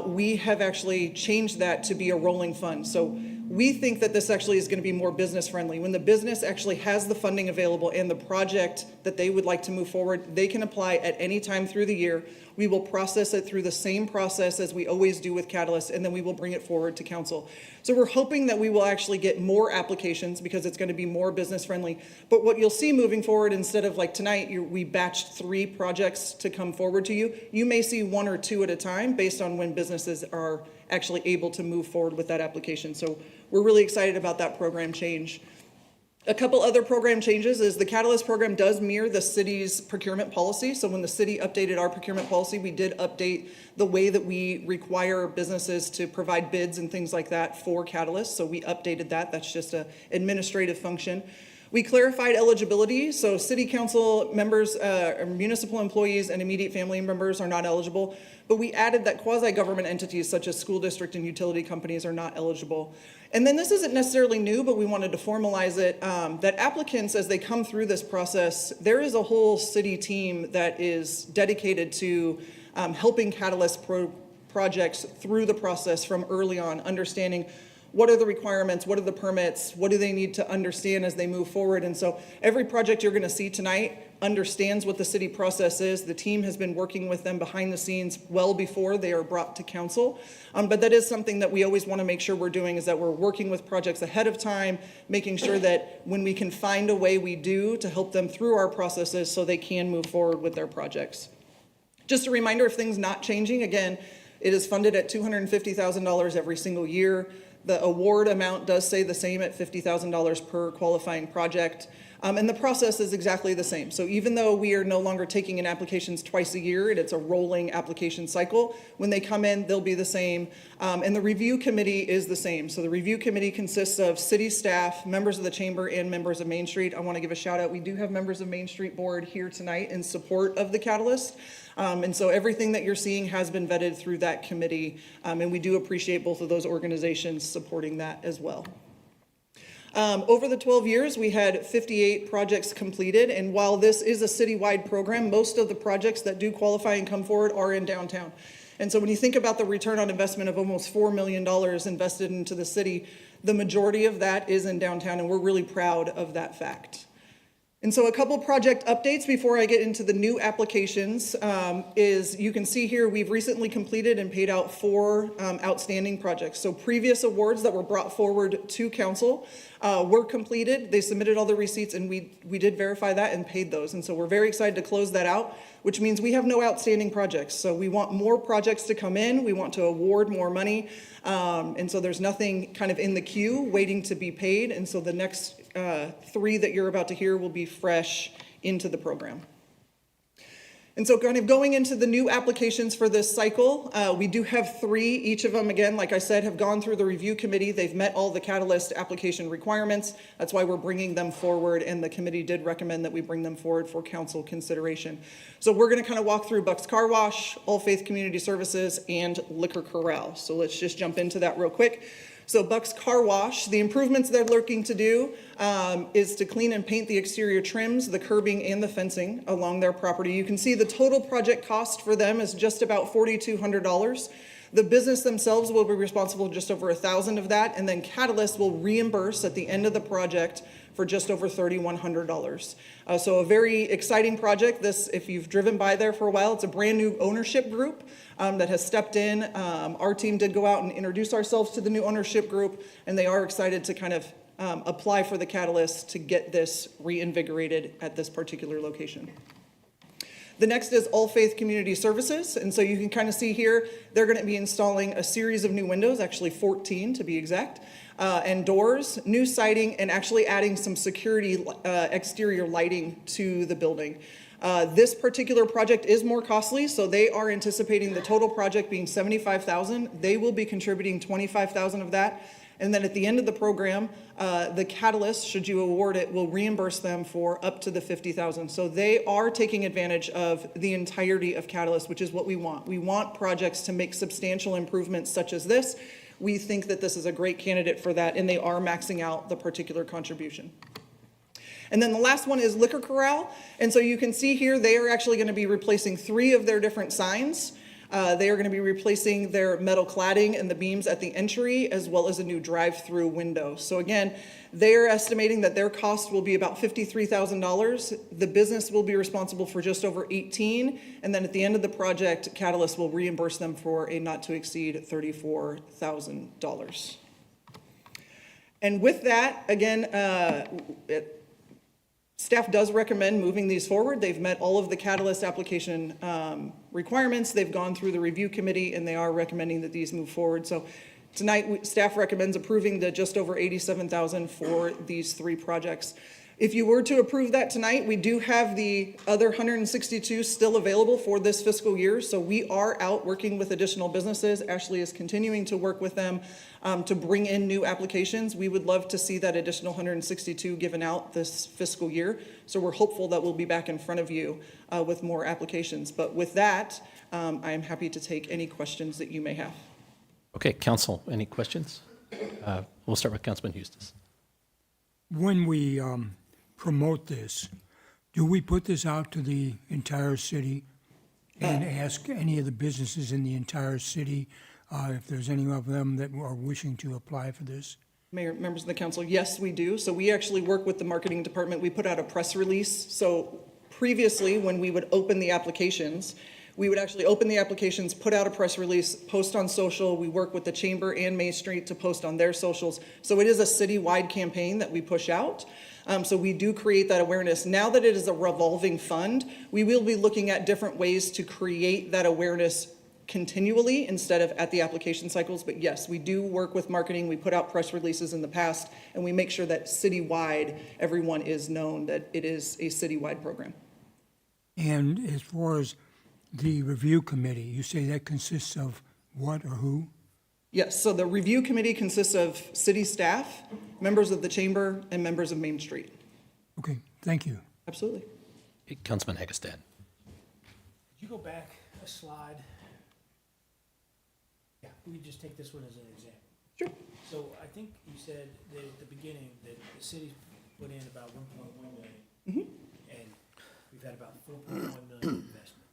we have actually changed that to be a rolling fund. So we think that this actually is going to be more business friendly. When the business actually has the funding available and the project that they would like to move forward, they can apply at any time through the year. We will process it through the same process as we always do with Catalyst, and then we will bring it forward to council. So we're hoping that we will actually get more applications because it's going to be more business friendly. But what you'll see moving forward, instead of like tonight, we batched 3 projects to come forward to you, you may see 1 or 2 at a time based on when businesses are actually able to move forward with that application. So we're really excited about that program change. A couple other program changes is the Catalyst program does mirror the city's procurement policy. So when the city updated our procurement policy, we did update the way that we require businesses to provide bids and things like that for Catalyst. So we updated that. That's just an administrative function. We clarified eligibility, so city council members, municipal employees, and immediate family members are not eligible, but we added that quasi-government entities such as school district and utility companies are not eligible. And then this isn't necessarily new, but we wanted to formalize it, that applicants, as they come through this process, there is a whole city team that is dedicated to helping Catalyst projects through the process from early on, understanding what are the requirements, what are the permits, what do they need to understand as they move forward. And so every project you're going to see tonight understands what the city process is. The team has been working with them behind the scenes well before they are brought to council. But that is something that we always want to make sure we're doing, is that we're working with projects ahead of time, making sure that when we can find a way, we do to help them through our processes so they can move forward with their projects. Just a reminder of things not changing. Again, it is funded at $250,000 every single year. The award amount does stay the same at $50,000 per qualifying project. And the process is exactly the same. So even though we are no longer taking in applications twice a year, it's a rolling application cycle. When they come in, they'll be the same. And the review committee is the same. So the review committee consists of city staff, members of the chamber, and members of Main Street. I want to give a shout out. We do have members of Main Street Board here tonight in support of the Catalyst. And so everything that you're seeing has been vetted through that committee. And we do appreciate both of those organizations supporting that as well. Over the 12 years, we had 58 projects completed, and while this is a citywide program, most of the projects that do qualify and come forward are in downtown. And so when you think about the return on investment of almost $4 million invested into the city, the majority of that is in downtown, and we're really proud of that fact. And so a couple project updates before I get into the new applications is you can see here we've recently completed and paid out 4 outstanding projects. So previous awards that were brought forward to council were completed. They submitted all the receipts, and we did verify that and paid those. And so we're very excited to close that out, which means we have no outstanding projects. So we want more projects to come in. We want to award more money. And so there's nothing kind of in the queue waiting to be paid. And so the next 3 that you're about to hear will be fresh into the program. And so kind of going into the new applications for this cycle, we do have 3. Each of them, again, like I said, have gone through the review committee. They've met all the Catalyst application requirements. That's why we're bringing them forward, and the committee did recommend that we bring them forward for council consideration. So we're going to kind of walk through Buck's Car Wash, All Faith Community Services, and Liquor Corral. So let's just jump into that real quick. So Buck's Car Wash, the improvements they're looking to do is to clean and paint the exterior trims, the curbing, and the fencing along their property. You can see the total project cost for them is just about $4,200. The business themselves will be responsible for just over $1,000 of that, and then Catalyst will reimburse at the end of the project for just over $3,100. So a very exciting project. This, if you've driven by there for a while, it's a brand new ownership group that has stepped in. Our team did go out and introduce ourselves to the new ownership group, and they are excited to kind of apply for the Catalyst to get this reinvigorated at this particular location. The next is All Faith Community Services, and so you can kind of see here, they're going to be installing a series of new windows, actually 14 to be exact, and doors, new siding, and actually adding some security exterior lighting to the building. This particular project is more costly, so they are anticipating the total project being $75,000. They will be contributing $25,000 of that. And then at the end of the program, the Catalyst, should you award it, will reimburse them for up to the $50,000. So they are taking advantage of the entirety of Catalyst, which is what we want. We want projects to make substantial improvements such as this. We think that this is a great candidate for that, and they are maxing out the particular contribution. And then the last one is Liquor Corral. And so you can see here, they are actually going to be replacing 3 of their different signs. They are going to be replacing their metal cladding and the beams at the entry, as well as a new drive-through window. So again, they are estimating that their cost will be about $53,000. The business will be responsible for just over $18,000. And then at the end of the project, Catalyst will reimburse them for a not to exceed $34,000. And with that, again, staff does recommend moving these forward. They've met all of the Catalyst application requirements. They've gone through the review committee, and they are recommending that these move forward. So tonight, staff recommends approving the just over $87,000 for these 3 projects. If you were to approve that tonight, we do have the other 162 still available for this fiscal year. So we are out working with additional businesses. Ashley is continuing to work with them to bring in new applications. We would love to see that additional 162 given out this fiscal year. So we're hopeful that we'll be back in front of you with more applications. But with that, I am happy to take any questions that you may have. Okay, council, any questions? We'll start with Councilman Eustace. When we promote this, do we put this out to the entire city and ask any of the businesses in the entire city if there's any of them that are wishing to apply for this? Mayor, members of the council, yes, we do. So we actually work with the marketing department. We put out a press release. So previously, when we would open the applications, we would actually open the applications, put out a press release, post on social. We work with the Chamber and Main Street to post on their socials. So it is a citywide campaign that we push out. So we do create that awareness. Now that it is a revolving fund, we will be looking at different ways to create that awareness continually instead of at the application cycles. But yes, we do work with marketing. We put out press releases in the past, and we make sure that citywide, everyone is known that it is a citywide program. And as far as the review committee, you say that consists of what or who? Yes, so the review committee consists of city staff, members of the chamber, and members of Main Street. Okay, thank you. Absolutely. Councilman Hegestad. Could you go back a slide? Yeah, we could just take this one as an example. Sure. So I think you said that at the beginning that the city put in about 1.1 million. And we've had about 4.1 million investment.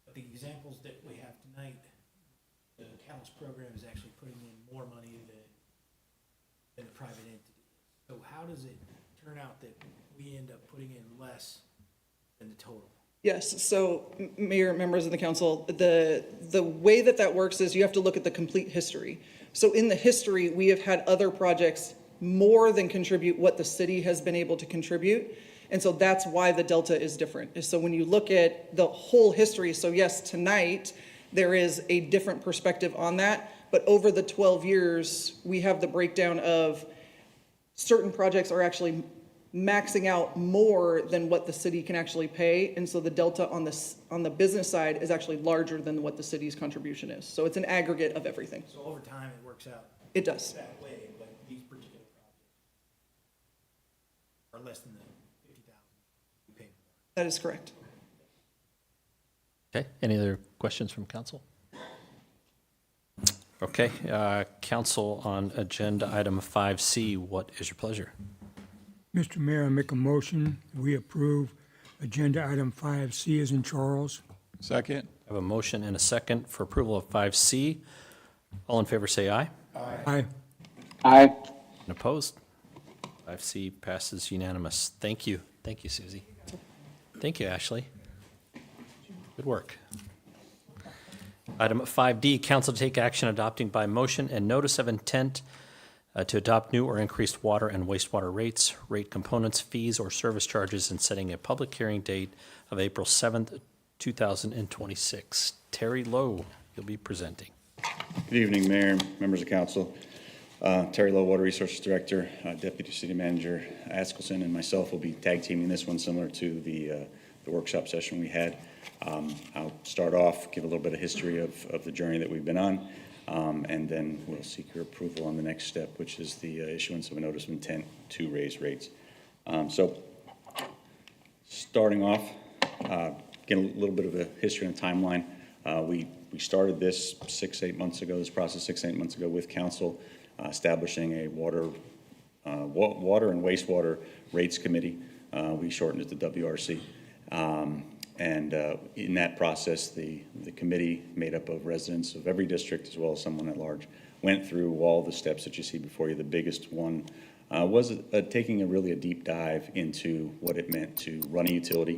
But the examples that we have tonight, the Catalyst program is actually putting in more money than the private entity. So how does it turn out that we end up putting in less than the total? Yes, so Mayor, members of the council, the way that works is you have to look at the complete history. So in the history, we have had other projects more than contribute what the city has been able to contribute. And so that's why the delta is different. So when you look at the whole history, so yes, tonight, there is a different perspective on that. But over the 12 years, we have the breakdown of certain projects are actually maxing out more than what the city can actually pay. And so the delta on the business side is actually larger than what the city's contribution is. So it's an aggregate of everything. So over time, it works out It does. that way, but these particular projects are less than the 50,000 we paid for. That is correct. Okay, any other questions from council? Okay, council on agenda item 5C, what is your pleasure? Mr. Mayor, I make a motion, we approve agenda item 5C as in Charles. Second? I have a motion and a second for approval of 5C. All in favor say aye. Aye. And opposed? 5C passes unanimous. Thank you. Thank you, Susie. Thank you, Ashley. Good work. Item 5D, council to take action adopting by motion and notice of intent to adopt new or increased water and wastewater rates, rate components, fees, or service charges, and setting a public hearing date of April 7th, 2026. Terry Lowe, you'll be presenting. Good evening, Mayor, members of council. Terry Lowe, Water Resources Director, Deputy City Manager Askelson, and myself will be tag teaming this one similar to the workshop session we had. I'll start off, give a little bit of history of the journey that we've been on, and then we'll seek your approval on the next step, which is the issuance of a notice of intent to raise rates. So starting off, getting a little bit of a history and timeline. We started this 6-8 months ago, this process 6-8 months ago with council, establishing a water and wastewater rates committee. We shortened it to WRC. And in that process, the committee, made up of residents of every district as well as someone at large, went through all the steps that you see before you. The biggest one was taking a deep dive into what it meant to run a utility.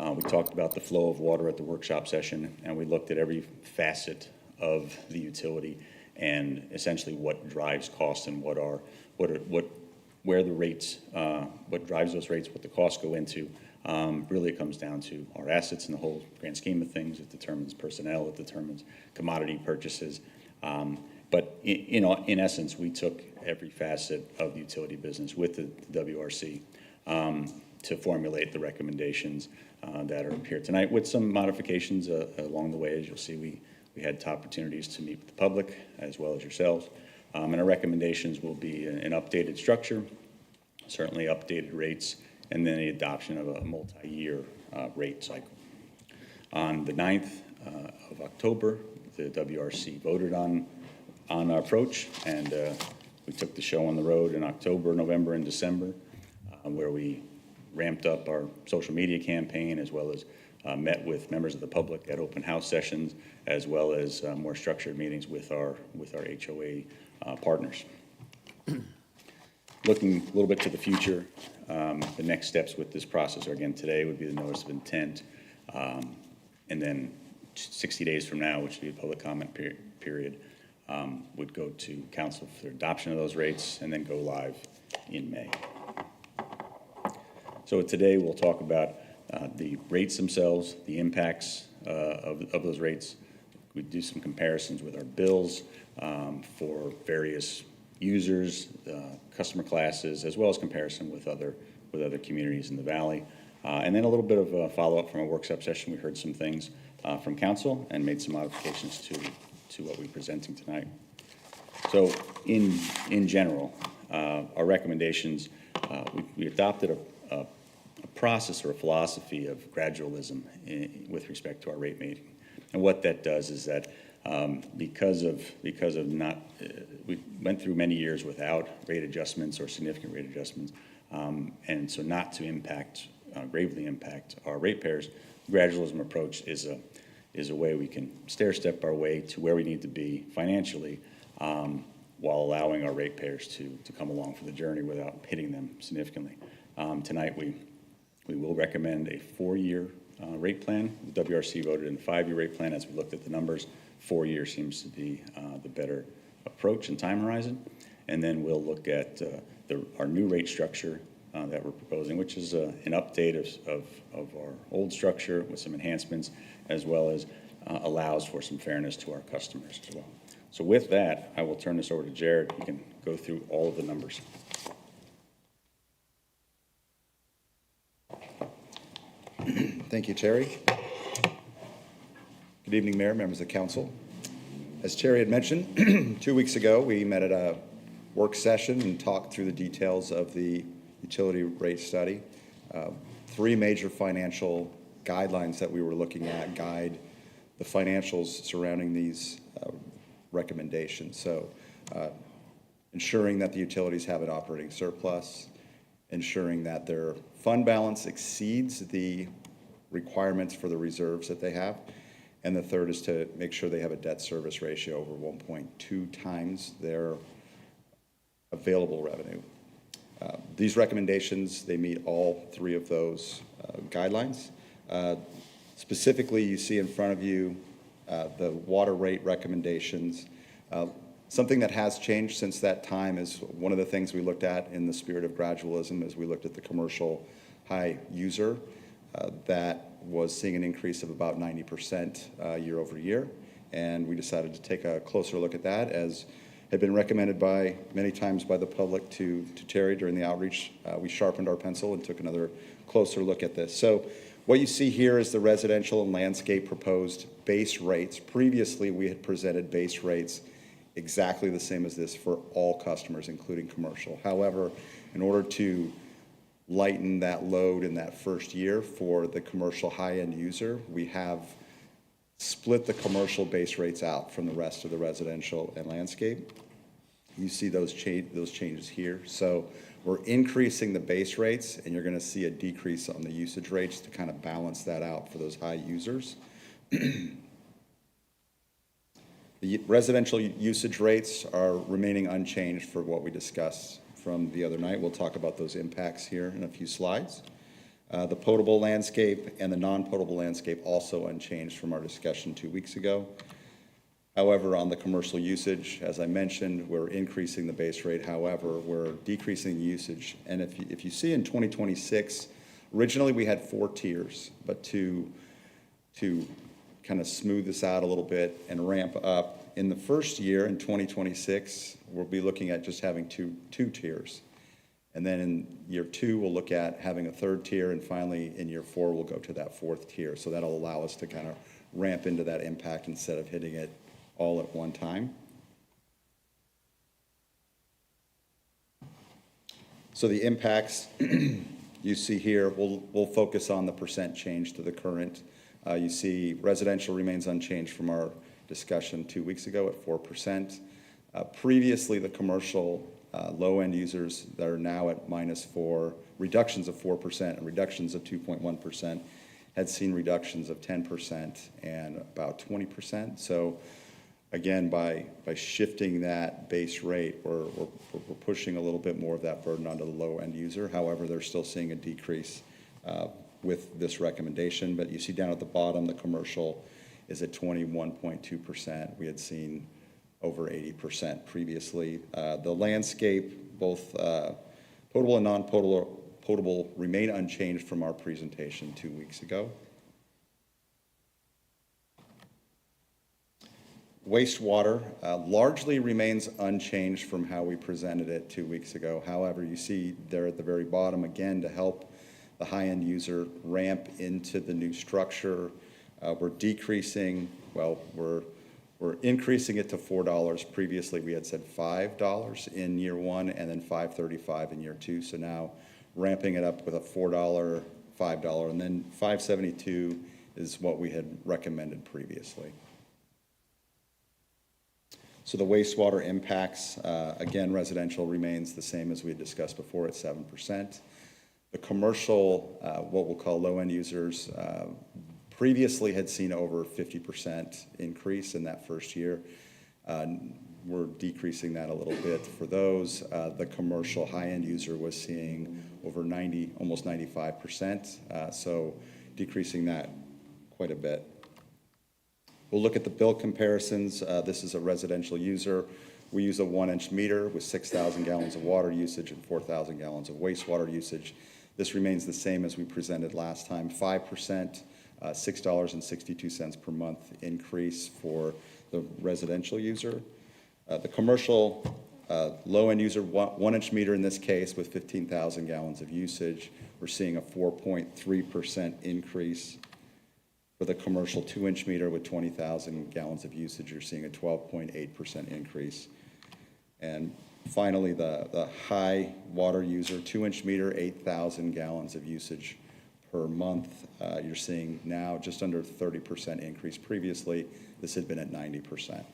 We talked about the flow of water at the workshop session, and we looked at every facet of the utility and essentially what drives costs and where the rates, what drives those rates, what the costs go into. Really, it comes down to our assets in the whole grand scheme of things. It determines personnel, it determines commodity purchases. But in essence, we took every facet of the utility business with the WRC to formulate the recommendations that are here tonight, with some modifications along the way. As you'll see, we had opportunities to meet with the public as well as yourselves. And our recommendations will be an updated structure, certainly updated rates, and then the adoption of a multi-year rate cycle. On the 9th of October, the WRC voted on our approach, and we took the show on the road in October, November, and December, where we ramped up our social media campaign, as well as met with members of the public at open house sessions, as well as more structured meetings with our HOA partners. Looking a little bit to the future, the next steps with this process are, again, today would be the notice of intent, and then 60 days from now, which would be a public comment period, would go to council for adoption of those rates and then go live in May. So today we'll talk about the rates themselves, the impacts of those rates. We do some comparisons with our bills for various users, customer classes, as well as comparison with other communities in the valley. And then a little bit of a follow-up from a workshop session. We heard some things from council and made some modifications to what we're presenting tonight. So in general, our recommendations, we adopted a process or a philosophy of gradualism with respect to our rate making. And what that does is that because of we went through many years without rate adjustments or significant rate adjustments, and so not to gravely impact our ratepayers, the gradualism approach is a way we can stair-step our way to where we need to be financially, while allowing our ratepayers to come along for the journey without hitting them significantly. Tonight we will recommend a 4-year rate plan. The WRC voted in a 5-year rate plan. As we looked at the numbers, 4 years seems to be the better approach and time horizon. And then we'll look at our new rate structure that we're proposing, which is an update of our old structure with some enhancements, as well as allows for some fairness to our customers as well. So with that, I will turn this over to Jared. He can go through all of the numbers. Thank you, Terry. Good evening, Mayor, members of the council. As Terry had mentioned, 2 weeks ago, we met at a work session and talked through the details of the utility rate study. Three major financial guidelines that we were looking at guide the financials surrounding these recommendations. So ensuring that the utilities have an operating surplus, ensuring that their fund balance exceeds the requirements for the reserves that they have, and the third is to make sure they have a debt service ratio over 1.2 times their available revenue. These recommendations, they meet all three of those guidelines. Specifically, you see in front of you the water rate recommendations. Something that has changed since that time is one of the things we looked at in the spirit of gradualism is we looked at the commercial high user that was seeing an increase of about 90% year over year. And we decided to take a closer look at that, as had been recommended by many times by the public to Terry during the outreach. We sharpened our pencil and took another closer look at this. So what you see here is the residential and landscape proposed base rates. Previously, we had presented base rates exactly the same as this for all customers, including commercial. However, in order to lighten that load in that first year for the commercial high-end user, we have split the commercial base rates out from the rest of the residential and landscape. You see those changes here. So we're increasing the base rates, and you're going to see a decrease on the usage rates to kind of balance that out for those high users. The residential usage rates are remaining unchanged for what we discussed from the other night. We'll talk about those impacts here in a few slides. The potable landscape and the non-potable landscape also unchanged from our discussion 2 weeks ago. However, on the commercial usage, as I mentioned, we're increasing the base rate. However, we're decreasing the usage. And if you see in 2026, originally we had 4 tiers, but to kind of smooth this out a little bit and ramp up, in the first year in 2026, we'll be looking at just having two tiers. And then in year 2, we'll look at having a 3rd tier, and finally in year 4, we'll go to that 4th tier. So that'll allow us to kind of ramp into that impact instead of hitting it all at one time. So the impacts you see here, we'll focus on the percent change to the current. You see residential remains unchanged from our discussion 2 weeks ago at 4%. Previously, the commercial low-end users that are now at -4, reductions of 4% and reductions of 2.1%, had seen reductions of 10% and about 20%. So again, by shifting that base rate, we're pushing a little bit more of that burden onto the low-end user. However, they're still seeing a decrease with this recommendation. But you see down at the bottom, the commercial is at 21.2%. We had seen over 80% previously. The landscape, both potable and non-potable, remain unchanged from our presentation 2 weeks ago. Wastewater largely remains unchanged from how we presented it 2 weeks ago. However, you see there at the very bottom, again, to help the high-end user ramp into the new structure, we're decreasing, we're increasing it to $4. Previously, we had said $5 in year 1 and then $5.35 in year 2. So now ramping it up with a $4, $5, and then $5.72 is what we had recommended previously. So the wastewater impacts, again, residential remains the same as we had discussed before at 7%. The commercial, what we'll call low-end users, previously had seen over 50% increase in that first year. We're decreasing that a little bit for those. The commercial high-end user was seeing over 90, almost 95%, so decreasing that quite a bit. We'll look at the bill comparisons. This is a residential user. We use a 1-inch meter with 6,000 gallons of water usage and 4,000 gallons of wastewater usage. This remains the same as we presented last time, 5%. $6.62 per month increase for the residential user. The commercial low-end user, 1-inch meter in this case with 15,000 gallons of usage, we're seeing a 4.3% increase. For the commercial 2-inch meter with 20,000 gallons of usage, you're seeing a 12.8% increase. And finally, the high water user, 2-inch meter, 8,000 gallons of usage per month. You're seeing now just under 30% increase. Previously, this had been at 90%.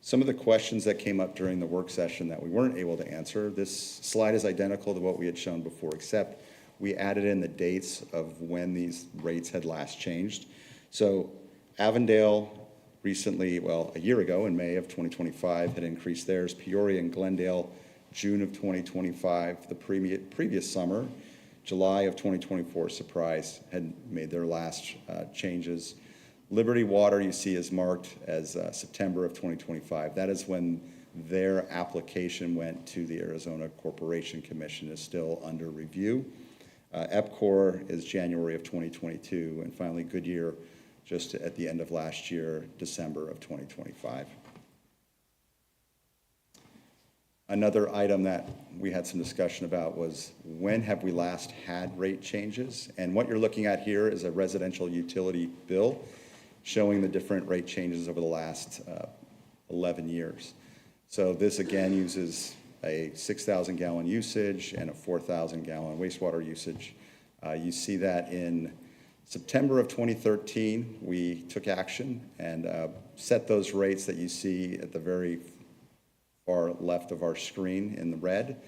Some of the questions that came up during the work session that we weren't able to answer, this slide is identical to what we had shown before, except we added in the dates of when these rates had last changed. So Avondale recently, well, a year ago in May of 2025 had increased theirs. Peoria and Glendale, June of 2025. The previous summer, July of 2024, Surprise had made their last changes. Liberty Water, you see, is marked as September of 2025. That is when their application went to the Arizona Corporation Commission, is still under review. EPCOR is January of 2022, and finally Goodyear just at the end of last year, December of 2025. Another item that we had some discussion about was when have we last had rate changes? And what you're looking at here is a residential utility bill showing the different rate changes over the last 11 years. So this again uses a 6,000 gallon usage and a 4,000 gallon wastewater usage. You see that in September of 2013, we took action and set those rates that you see at the very far left of our screen in the red.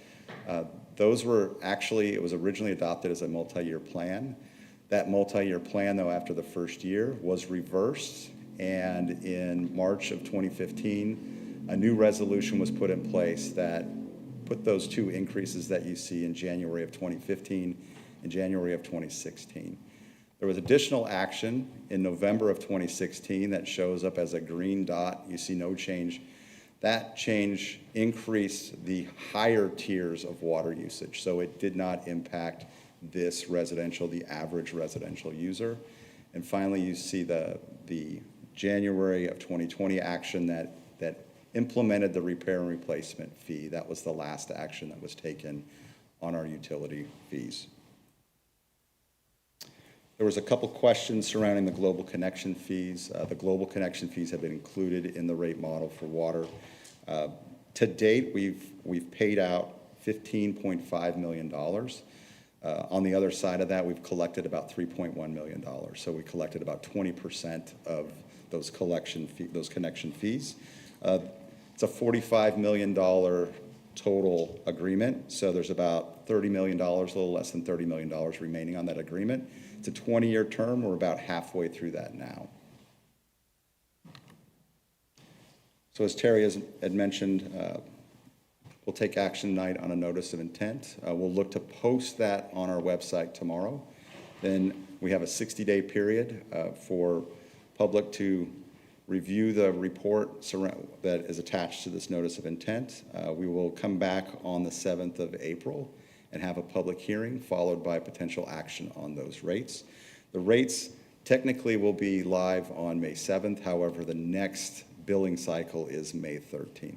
Those were actually, it was originally adopted as a multi-year plan. That multi-year plan, though, after the first year was reversed, and in March of 2015, a new resolution was put in place that put those two increases that you see in January of 2015 and January of 2016. There was additional action in November of 2016 that shows up as a green dot. You see no change. That change increased the higher tiers of water usage, so it did not impact this residential, the average residential user. And finally, you see the January of 2020 action that implemented the repair and replacement fee. That was the last action that was taken on our utility fees. There was a couple questions surrounding the global connection fees. The global connection fees have been included in the rate model for water. To date, we've paid out $15.5 million. On the other side of that, we've collected about $3.1 million. So we collected about 20% of those connection fees. It's a $45 million total agreement. So there's about $30 million, a little less than $30 million remaining on that agreement. It's a 20-year term. We're about halfway through that now. So as Terry had mentioned, we'll take action tonight on a notice of intent. We'll look to post that on our website tomorrow. Then we have a 60-day period for public to review the report that is attached to this notice of intent. We will come back on the 7th of April and have a public hearing followed by potential action on those rates. The rates technically will be live on May 7th. However, the next billing cycle is May 13th.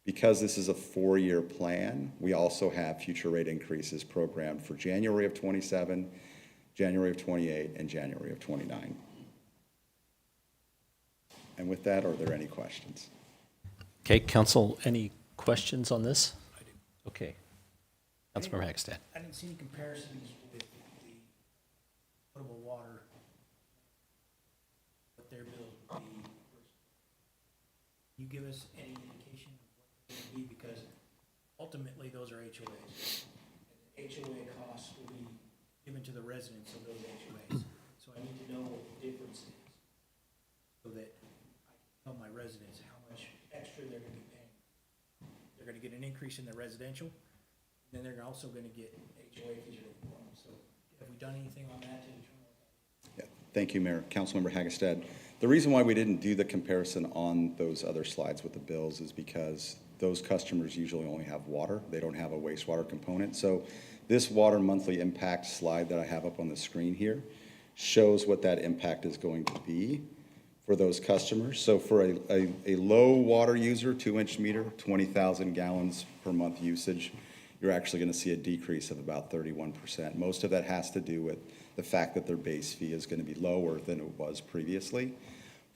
Because this is a 4-year plan, we also have future rate increases programmed for January of 27, January of 28, and January of 29. And with that, are there any questions? Okay, council, any questions on this? I do. Okay. Councilmember Hagestad. I didn't see any comparisons with the potable water, what their bills would be. Can you give us any indication of what they would be? Because ultimately, those are HOAs. And the HOA costs will be given to the residents of those HOAs. So I need to know what the difference is so that I can tell my residents how much extra they're going to be paying. They're going to get an increase in their residential, and then they're also going to get HOA fees. So have we done anything on that to determine what that is? Yeah, thank you, Mayor. Councilmember Hagestad. The reason why we didn't do the comparison on those other slides with the bills is because those customers usually only have water. They don't have a wastewater component. So this water monthly impact slide that I have up on the screen here shows what that impact is going to be for those customers. So for a low water user, 2-inch meter, 20,000 gallons per month usage, you're actually going to see a decrease of about 31%. Most of that has to do with the fact that their base fee is going to be lower than it was previously.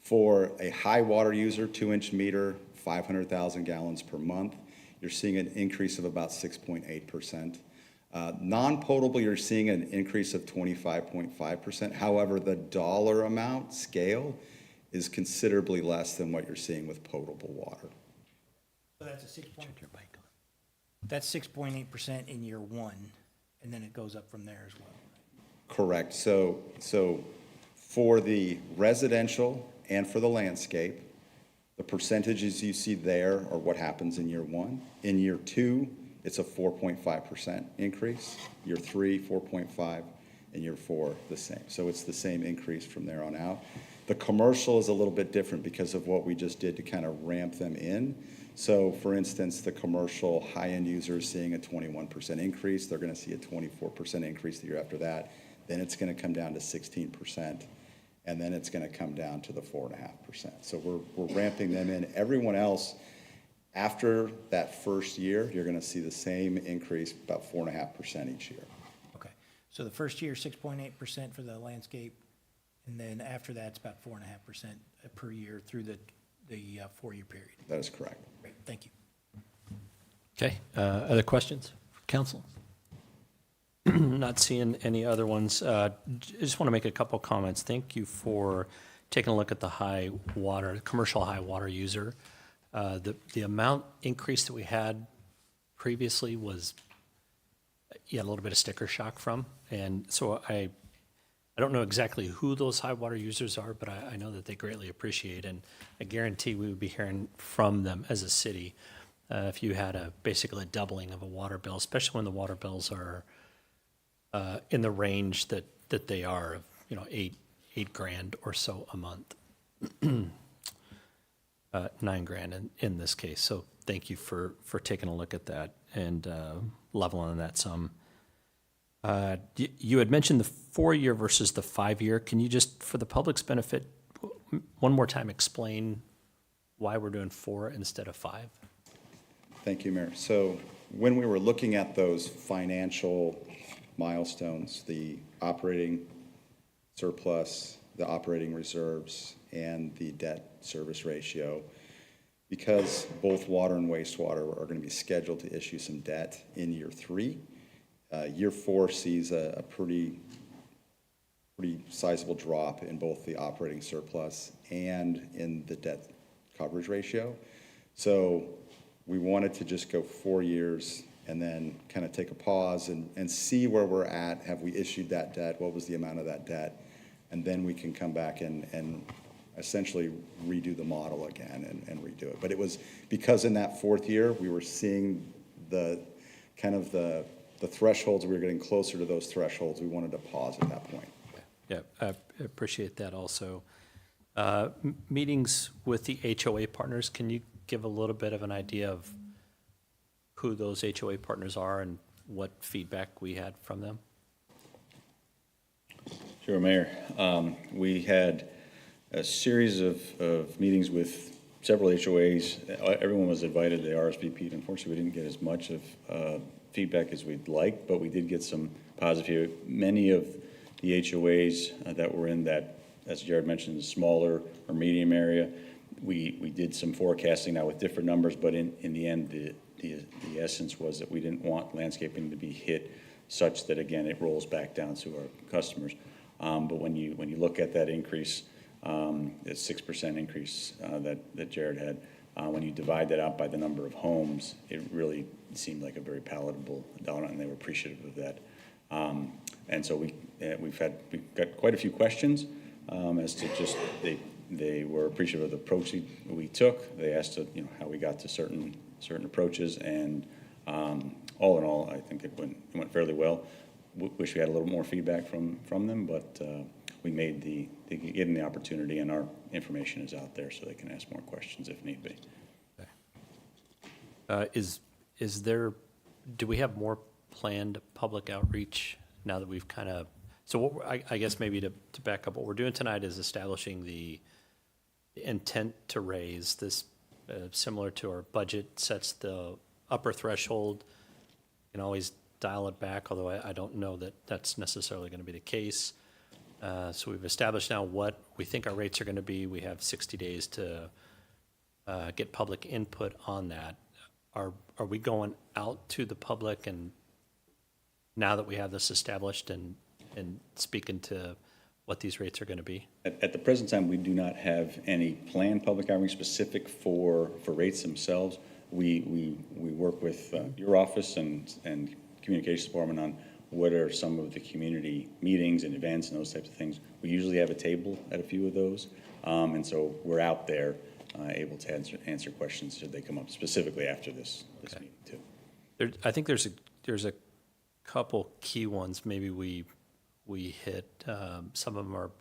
For a high water user, 2-inch meter, 500,000 gallons per month, you're seeing an increase of about 6.8%. Non-potable, you're seeing an increase of 25.5%. However, the dollar amount scale is considerably less than what you're seeing with potable water. So that's a 6.8% in year one, and then it goes up from there as well. Correct. So for the residential and for the landscape, the percentages you see there are what happens in year one. In year two, it's a 4.5% increase. Year three, 4.5, and year four, the same. So it's the same increase from there on out. The commercial is a little bit different because of what we just did to kind of ramp them in. So for instance, the commercial high-end user is seeing a 21% increase. They're going to see a 24% increase the year after that. Then it's going to come down to 16%. And then it's going to come down to the 4.5%. So we're ramping them in. Everyone else, after that first year, you're going to see the same increase, about 4.5% each year. Okay, so the first year, 6.8% for the landscape, and then after that, it's about 4.5% per year through the 4-year period. That is correct. Great, thank you. Okay, other questions for council? Not seeing any other ones. Just want to make a couple comments. Thank you for taking a look at the commercial high water user. The amount increase that we had previously was, you had a little bit of sticker shock from. And so I don't know exactly who those high water users are, but I know that they greatly appreciate, and I guarantee we would be hearing from them as a city if you had basically a doubling of a water bill, especially when the water bills are in the range that they are of, $8,000 or so a month. $9,000 in this case. So thank you for taking a look at that and leveling that some. You had mentioned the 4-year versus the 5-year. Can you just, for the public's benefit, one more time explain why we're doing 4 instead of 5? Thank you, Mayor. So when we were looking at those financial milestones, the operating surplus, the operating reserves, and the debt service ratio, because both water and wastewater are going to be scheduled to issue some debt in year 3. Year 4 sees a pretty sizable drop in both the operating surplus and in the debt coverage ratio. So we wanted to just go 4 years and then kind of take a pause and see where we're at. Have we issued that debt? What was the amount of that debt? And then we can come back and essentially redo the model again and redo it. But it was because in that 4th year, we were seeing the thresholds, we were getting closer to those thresholds. We wanted to pause at that point. Yeah, I appreciate that also. Meetings with the HOA partners, can you give a little bit of an idea of who those HOA partners are and what feedback we had from them? Sure, Mayor. We had a series of meetings with several HOAs. Everyone was invited. They RSVP'd. Unfortunately, we didn't get as much of feedback as we'd like, but we did get some positive feedback. Many of the HOAs that were in that, as Jared mentioned, smaller or medium area, we did some forecasting now with different numbers, but in the end, the essence was that we didn't want landscaping to be hit such that, again, it rolls back down to our customers. But when you look at that increase, the 6% increase that Jared had, when you divide that out by the number of homes, it really seemed like a very palatable dollar, and they were appreciative of that. And so we've got quite a few questions as to just they were appreciative of the approach we took. They asked how we got to certain approaches, and all in all, I think it went fairly well. Wish we had a little more feedback from them, but we they gave them the opportunity, and our information is out there so they can ask more questions if need be. Do we have more planned public outreach now that we've kind of, so I guess maybe to back up, what we're doing tonight is establishing the intent to raise this, similar to our budget, sets the upper threshold can always dial it back, although I don't know that that's necessarily going to be the case. So we've established now what we think our rates are going to be. We have 60 days to get public input on that. Are we going out to the public, and now that we have this established, and speaking to what these rates are going to be? At the present time, we do not have any planned public outreach specific for rates themselves. We work with your office and communications department on what are some of the community meetings and events and those types of things. We usually have a table at a few of those, and so we're out there able to answer questions should they come up specifically after this meeting too. I think there's a couple key ones maybe we hit. Some of them are,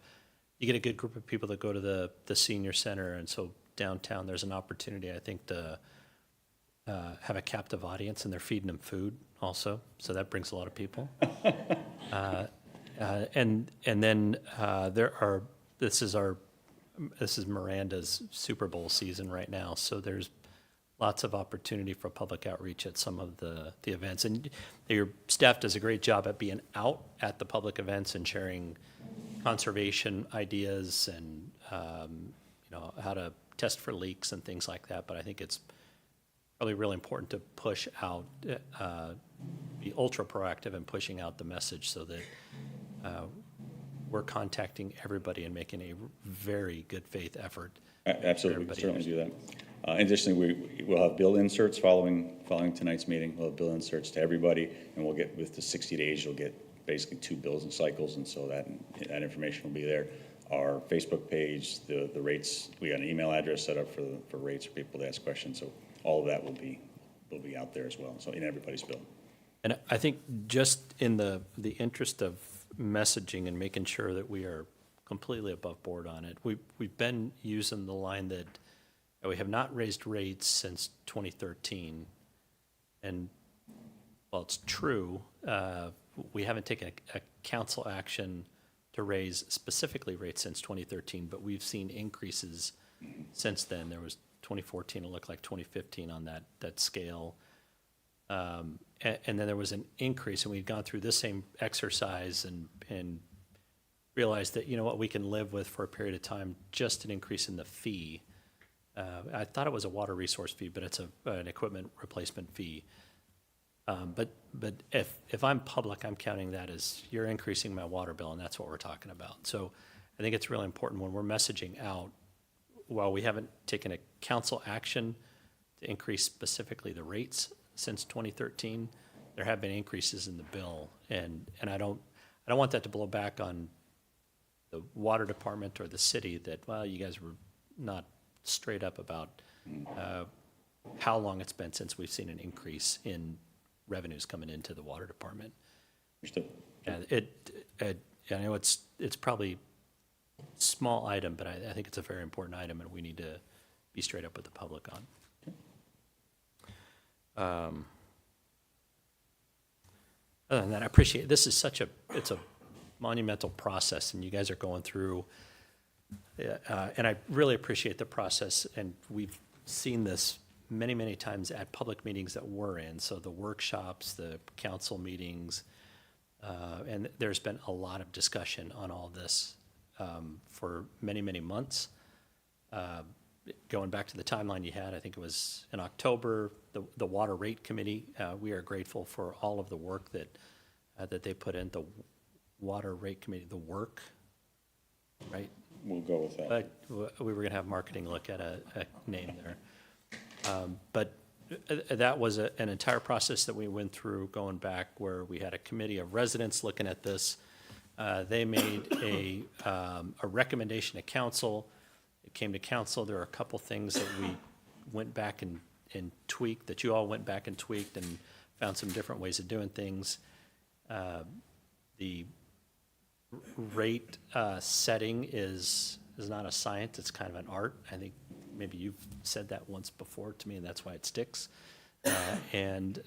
you get a good group of people that go to the senior center, and so downtown there's an opportunity, I think, to have a captive audience, and they're feeding them food also, so that brings a lot of people. And then this is Miranda's Super Bowl season right now, so there's lots of opportunity for public outreach at some of the events. And your staff does a great job at being out at the public events and sharing conservation ideas and, how to test for leaks and things like that. But I think it's probably really important to push out, be ultra proactive in pushing out the message so that we're contacting everybody and making a very good faith effort. Absolutely, we can certainly do that. Additionally, we'll have bill inserts following tonight's meeting. We'll have bill inserts to everybody, and we'll get, with the 60 days, you'll get basically 2 bills and cycles, and so that information will be there. Our Facebook page, the rates, we got an email address set up for rates for people to ask questions, so all of that will be out there as well, so in everybody's bill. And I think just in the interest of messaging and making sure that we are completely above board on it, we've been using the line that we have not raised rates since 2013. And while it's true, we haven't taken a council action to raise specifically rates since 2013, but we've seen increases since then. There was 2014, it looked like 2015 on that scale. And then there was an increase, and we'd gone through this same exercise and realized that, we can live with for a period of time just an increase in the fee. I thought it was a water resource fee, but it's an equipment replacement fee. But if I'm public, I'm counting that as you're increasing my water bill, and that's what we're talking about. So I think it's really important when we're messaging out, while we haven't taken a council action to increase specifically the rates since 2013, there have been increases in the bill, and I don't want that to blow back on the water department or the city that, well, you guys were not straight up about how long it's been since we've seen an increase in revenues coming into the water department. Understood. I know it's probably a small item, but I think it's a very important item, and we need to be straight up with the public on. Other than that, I appreciate, this is it's a monumental process, and you guys are going through, and I really appreciate the process, and we've seen this many, many times at public meetings that we're in, so the workshops, the council meetings, and there's been a lot of discussion on all this for many, many months. Going back to the timeline you had, I think it was in October, the Water Rate Committee, we are grateful for all of the work that they put in, the Water Rate Committee, the work, right? We'll go with that. But we were going to have marketing look at a name there. But that was an entire process that we went through going back, where we had a committee of residents looking at this. They made a recommendation to council. It came to council. There are a couple things that we went back and tweaked, that you all went back and tweaked and found some different ways of doing things. The rate setting is not a science, it's kind of an art. I think maybe you've said that once before to me, and that's why it sticks. And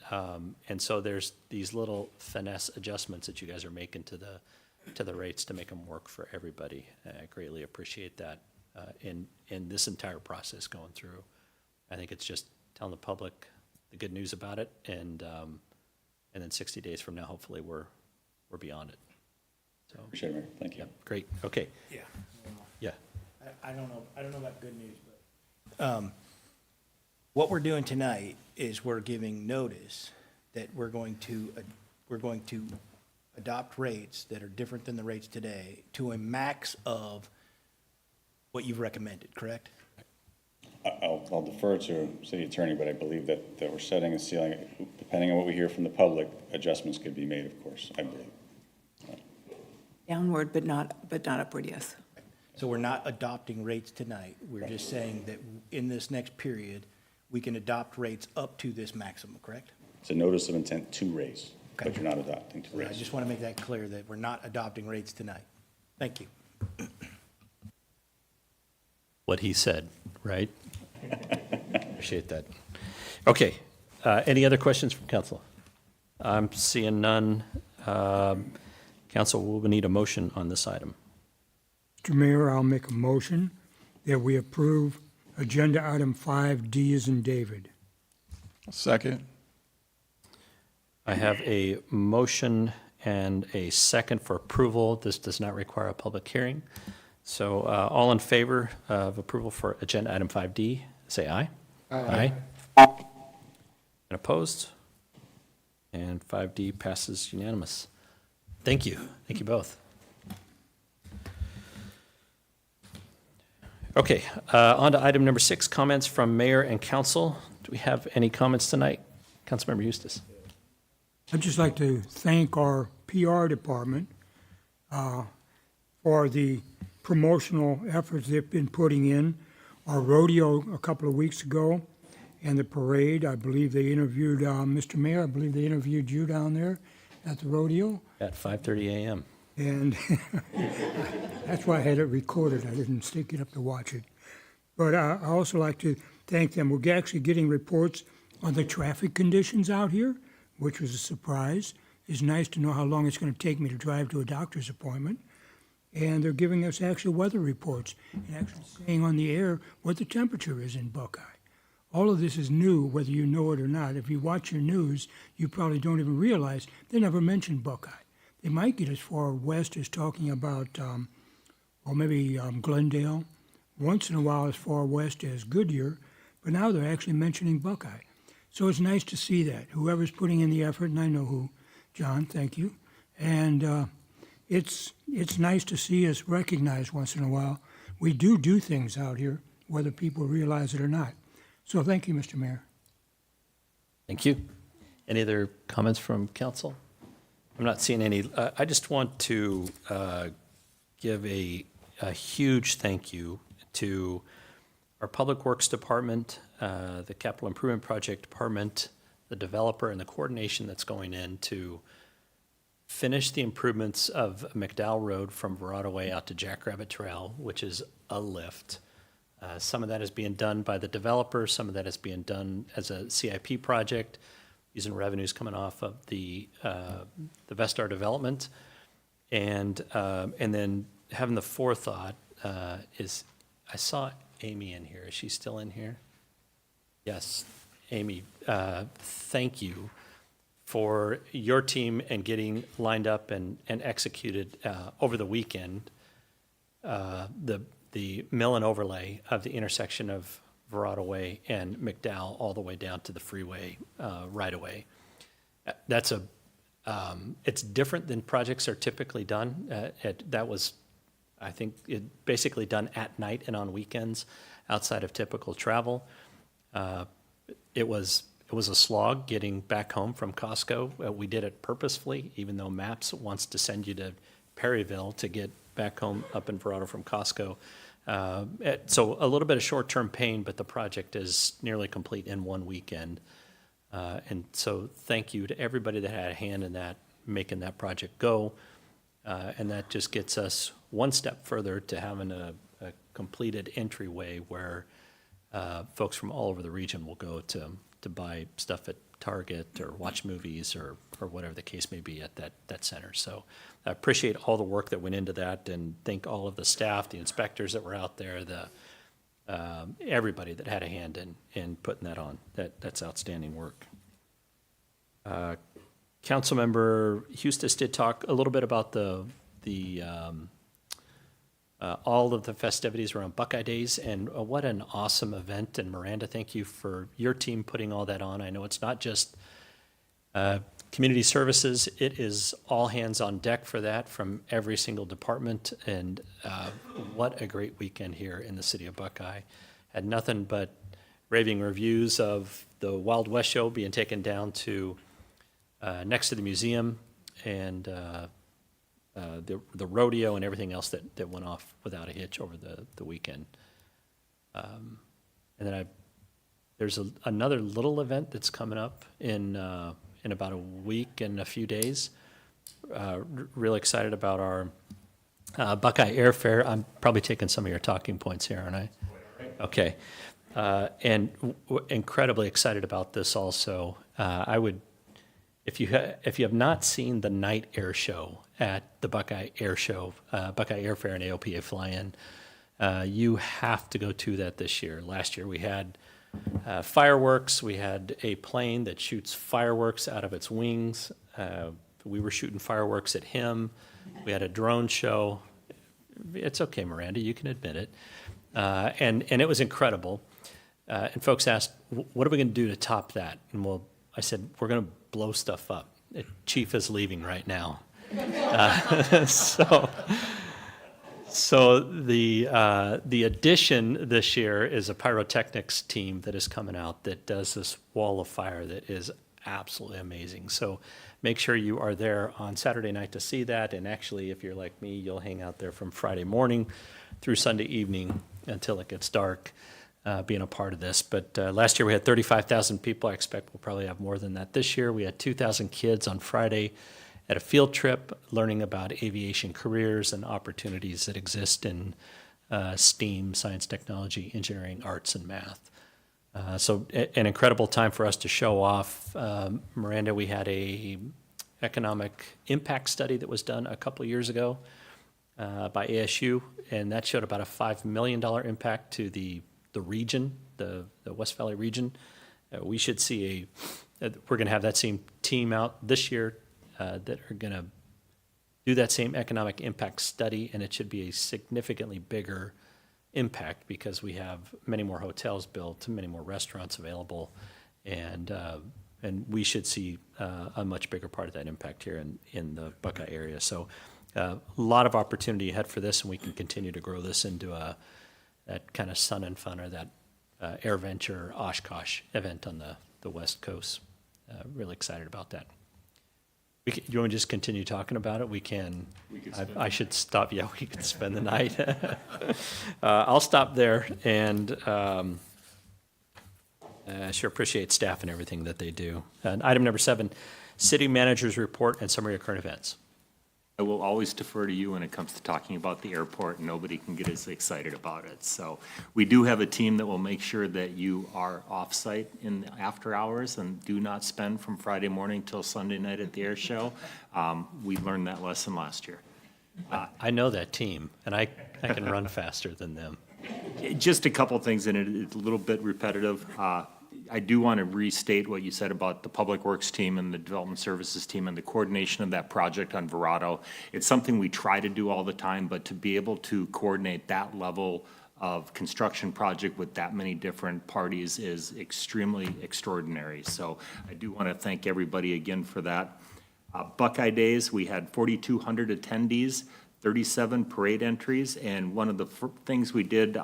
so there's these little finesse adjustments that you guys are making to the rates to make them work for everybody. I greatly appreciate that in this entire process going through. I think it's just telling the public the good news about it, and And then 60 days from now, hopefully, we're beyond it. So, Appreciate it, Mayor. Thank you. great, okay, Yeah. yeah. I don't know about good news, but, what we're doing tonight is we're giving notice that we're going to adopt rates that are different than the rates today to a max of what you've recommended, correct? I'll defer to city attorney, but I believe that we're setting a ceiling. Depending on what we hear from the public, adjustments could be made, of course, I believe. Downward, but not upward, yes. So we're not adopting rates tonight. We're just saying that in this next period, we can adopt rates up to this maximum, correct? It's a notice of intent to raise, but Okay. you're not adopting to I raise. just want to make that clear that we're not adopting rates tonight. Thank you. What he said, right? Appreciate that. Okay, any other questions from council? I'm seeing none. Council, will we need a motion on this item? Mr. Mayor, I'll make a motion that we approve agenda item 5D as in David. Second. I have a motion and a second for approval. This does not require a public hearing. So all in favor of approval for agenda item 5D, say aye. Aye. And opposed? And 5D passes unanimous. Thank you. Thank you both. Okay, on to item number 6, comments from mayor and council. Do we have any comments tonight? Councilmember Eustace. I'd just like to thank our PR department for the promotional efforts they've been putting in. Our rodeo a couple of weeks ago and the parade, I believe they interviewed, Mr. Mayor, I believe they interviewed you down there at the rodeo. At 5:30 a.m. And that's why I had it recorded. I didn't stick it up to watch it. But I also like to thank them. We're actually getting reports on the traffic conditions out here, which was a surprise. It's nice to know how long it's going to take me to drive to a doctor's appointment. And they're giving us actual weather reports and actually saying on the air what the temperature is in Buckeye. All of this is new, whether you know it or not. If you watch your news, you probably don't even realize they never mentioned Buckeye. They might get as far west as talking about, or maybe Glendale, once in a while as far west as Goodyear, but now they're actually mentioning Buckeye. So it's nice to see that. Whoever's putting in the effort, and I know who, John, thank you. And it's nice to see us recognized once in a while. We do things out here, whether people realize it or not. So thank you, Mr. Mayor. Thank you. Any other comments from council? I'm not seeing any. I just want to give a huge thank you to our Public Works Department, the Capital Improvement Project Department, the developer, and the coordination that's going in to finish the improvements of McDowell Road from Verrado Way out to Jackrabbit Trail, which is a lift. Some of that is being done by the developer, some of that is being done as a CIP project, using revenues coming off of the Vestar development. And then having the forethought is, I saw Amy in here. Is she still in here? Yes. Amy, thank you for your team and getting lined up and executed over the weekend, the mill and overlay of the intersection of Verrado Way and McDowell all the way down to the freeway right away. That's it's different than projects are typically done. That was, I think, basically done at night and on weekends outside of typical travel. It was a slog getting back home from Costco. We did it purposefully, even though Maps wants to send you to Perryville to get back home up in Verrado from Costco. So a little bit of short-term pain, but the project is nearly complete in one weekend. And so thank you to everybody that had a hand in that, making that project go. And that just gets us one step further to having a completed entryway where folks from all over the region will go to buy stuff at Target or watch movies or whatever the case may be at that center. So I appreciate all the work that went into that and thank all of the staff, the inspectors that were out there, everybody that had a hand in putting that on. That's outstanding work. Councilmember Eustis did talk a little bit about all of the festivities around Buckeye Days, and what an awesome event. And Miranda, thank you for your team putting all that on. I know it's not just community services, it is all hands on deck for that from every single department, and what a great weekend here in the city of Buckeye. Had nothing but raving reviews of the Wild West show being taken down to next to the museum, and the rodeo and everything else that went off without a hitch over the weekend. And then there's another little event that's coming up in about a week and a few days. Really excited about our Buckeye Airfare. I'm probably taking some of your talking points here, aren't I? Okay. And incredibly excited about this also. I would, if you have not seen the night air show at the Buckeye Air Show, Buckeye Airfare and AOPA Fly-In, you have to go to that this year. Last year we had fireworks. We had a plane that shoots fireworks out of its wings. We were shooting fireworks at him. We had a drone show. It's okay, Miranda, you can admit it. And it was incredible. And folks asked, what are we going to do to top that? And I said, we're going to blow stuff up. The chief is leaving right now. So the addition this year is a pyrotechnics team that is coming out that does this wall of fire that is absolutely amazing. So make sure you are there on Saturday night to see that. And actually, if you're like me, you'll hang out there from Friday morning through Sunday evening until it gets dark, being a part of this. But last year we had 35,000 people. I expect we'll probably have more than that this year. We had 2,000 kids on Friday at a field trip learning about aviation careers and opportunities that exist in STEAM, science, technology, engineering, arts, and math. So an incredible time for us to show off. Miranda, we had a economic impact study that was done a couple of years ago by ASU, and that showed about a $5 million impact to the region, the West Valley region. We should see we're going to have that same team out this year that are going to do that same economic impact study, and it should be a significantly bigger impact because we have many more hotels built, many more restaurants available, and we should see a much bigger part of that impact here in the Buckeye area. So a lot of opportunity ahead for this, and we can continue to grow this into that kind of Sun and Fun or that AirVenture Oshkosh event on the West Coast. Really excited about that. Do you want to just continue talking about it? We can. I should stop. Yeah, we could spend the night. I'll stop there, and I sure appreciate staff and everything that they do. And item number 7, city manager's report and summary of current events. I will always defer to you when it comes to talking about the airport. Nobody can get as excited about it. So we do have a team that will make sure that you are off-site in the after hours and do not spend from Friday morning till Sunday night at the air show. We learned that lesson last year. I know that team, and I can run faster than them. Just a couple things in it. It's a little bit repetitive. I do want to restate what you said about the Public Works team and the Development Services team and the coordination of that project on Verado. It's something we try to do all the time, but to be able to coordinate that level of construction project with that many different parties is extremely extraordinary. So I do want to thank everybody again for that. Buckeye Days, we had 4,200 attendees, 37 parade entries, and one of the things we did,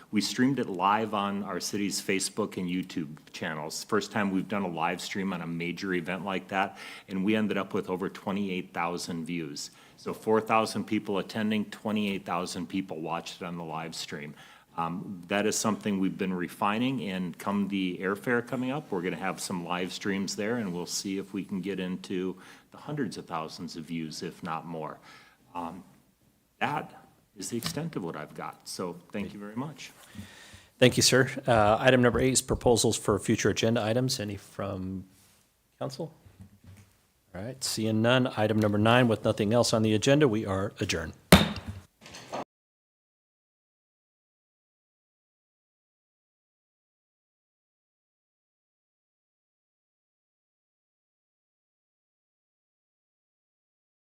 we streamed it live on our city's Facebook and YouTube channels. First time we've done a live stream on a major event like that, and we ended up with over 28,000 views. So 4,000 people attending, 28,000 people watched it on the live stream. That is something we've been refining, and come the airfare coming up, we're gonna have some live streams there, and we'll see if we can get into the hundreds of thousands of views, if not more. That is the extent of what I've got. So thank you very much. Thank you, sir. Item number 8 is proposals for future agenda items. Any from council? All right, seeing none. Item number 9, with nothing else on the agenda, we are adjourned.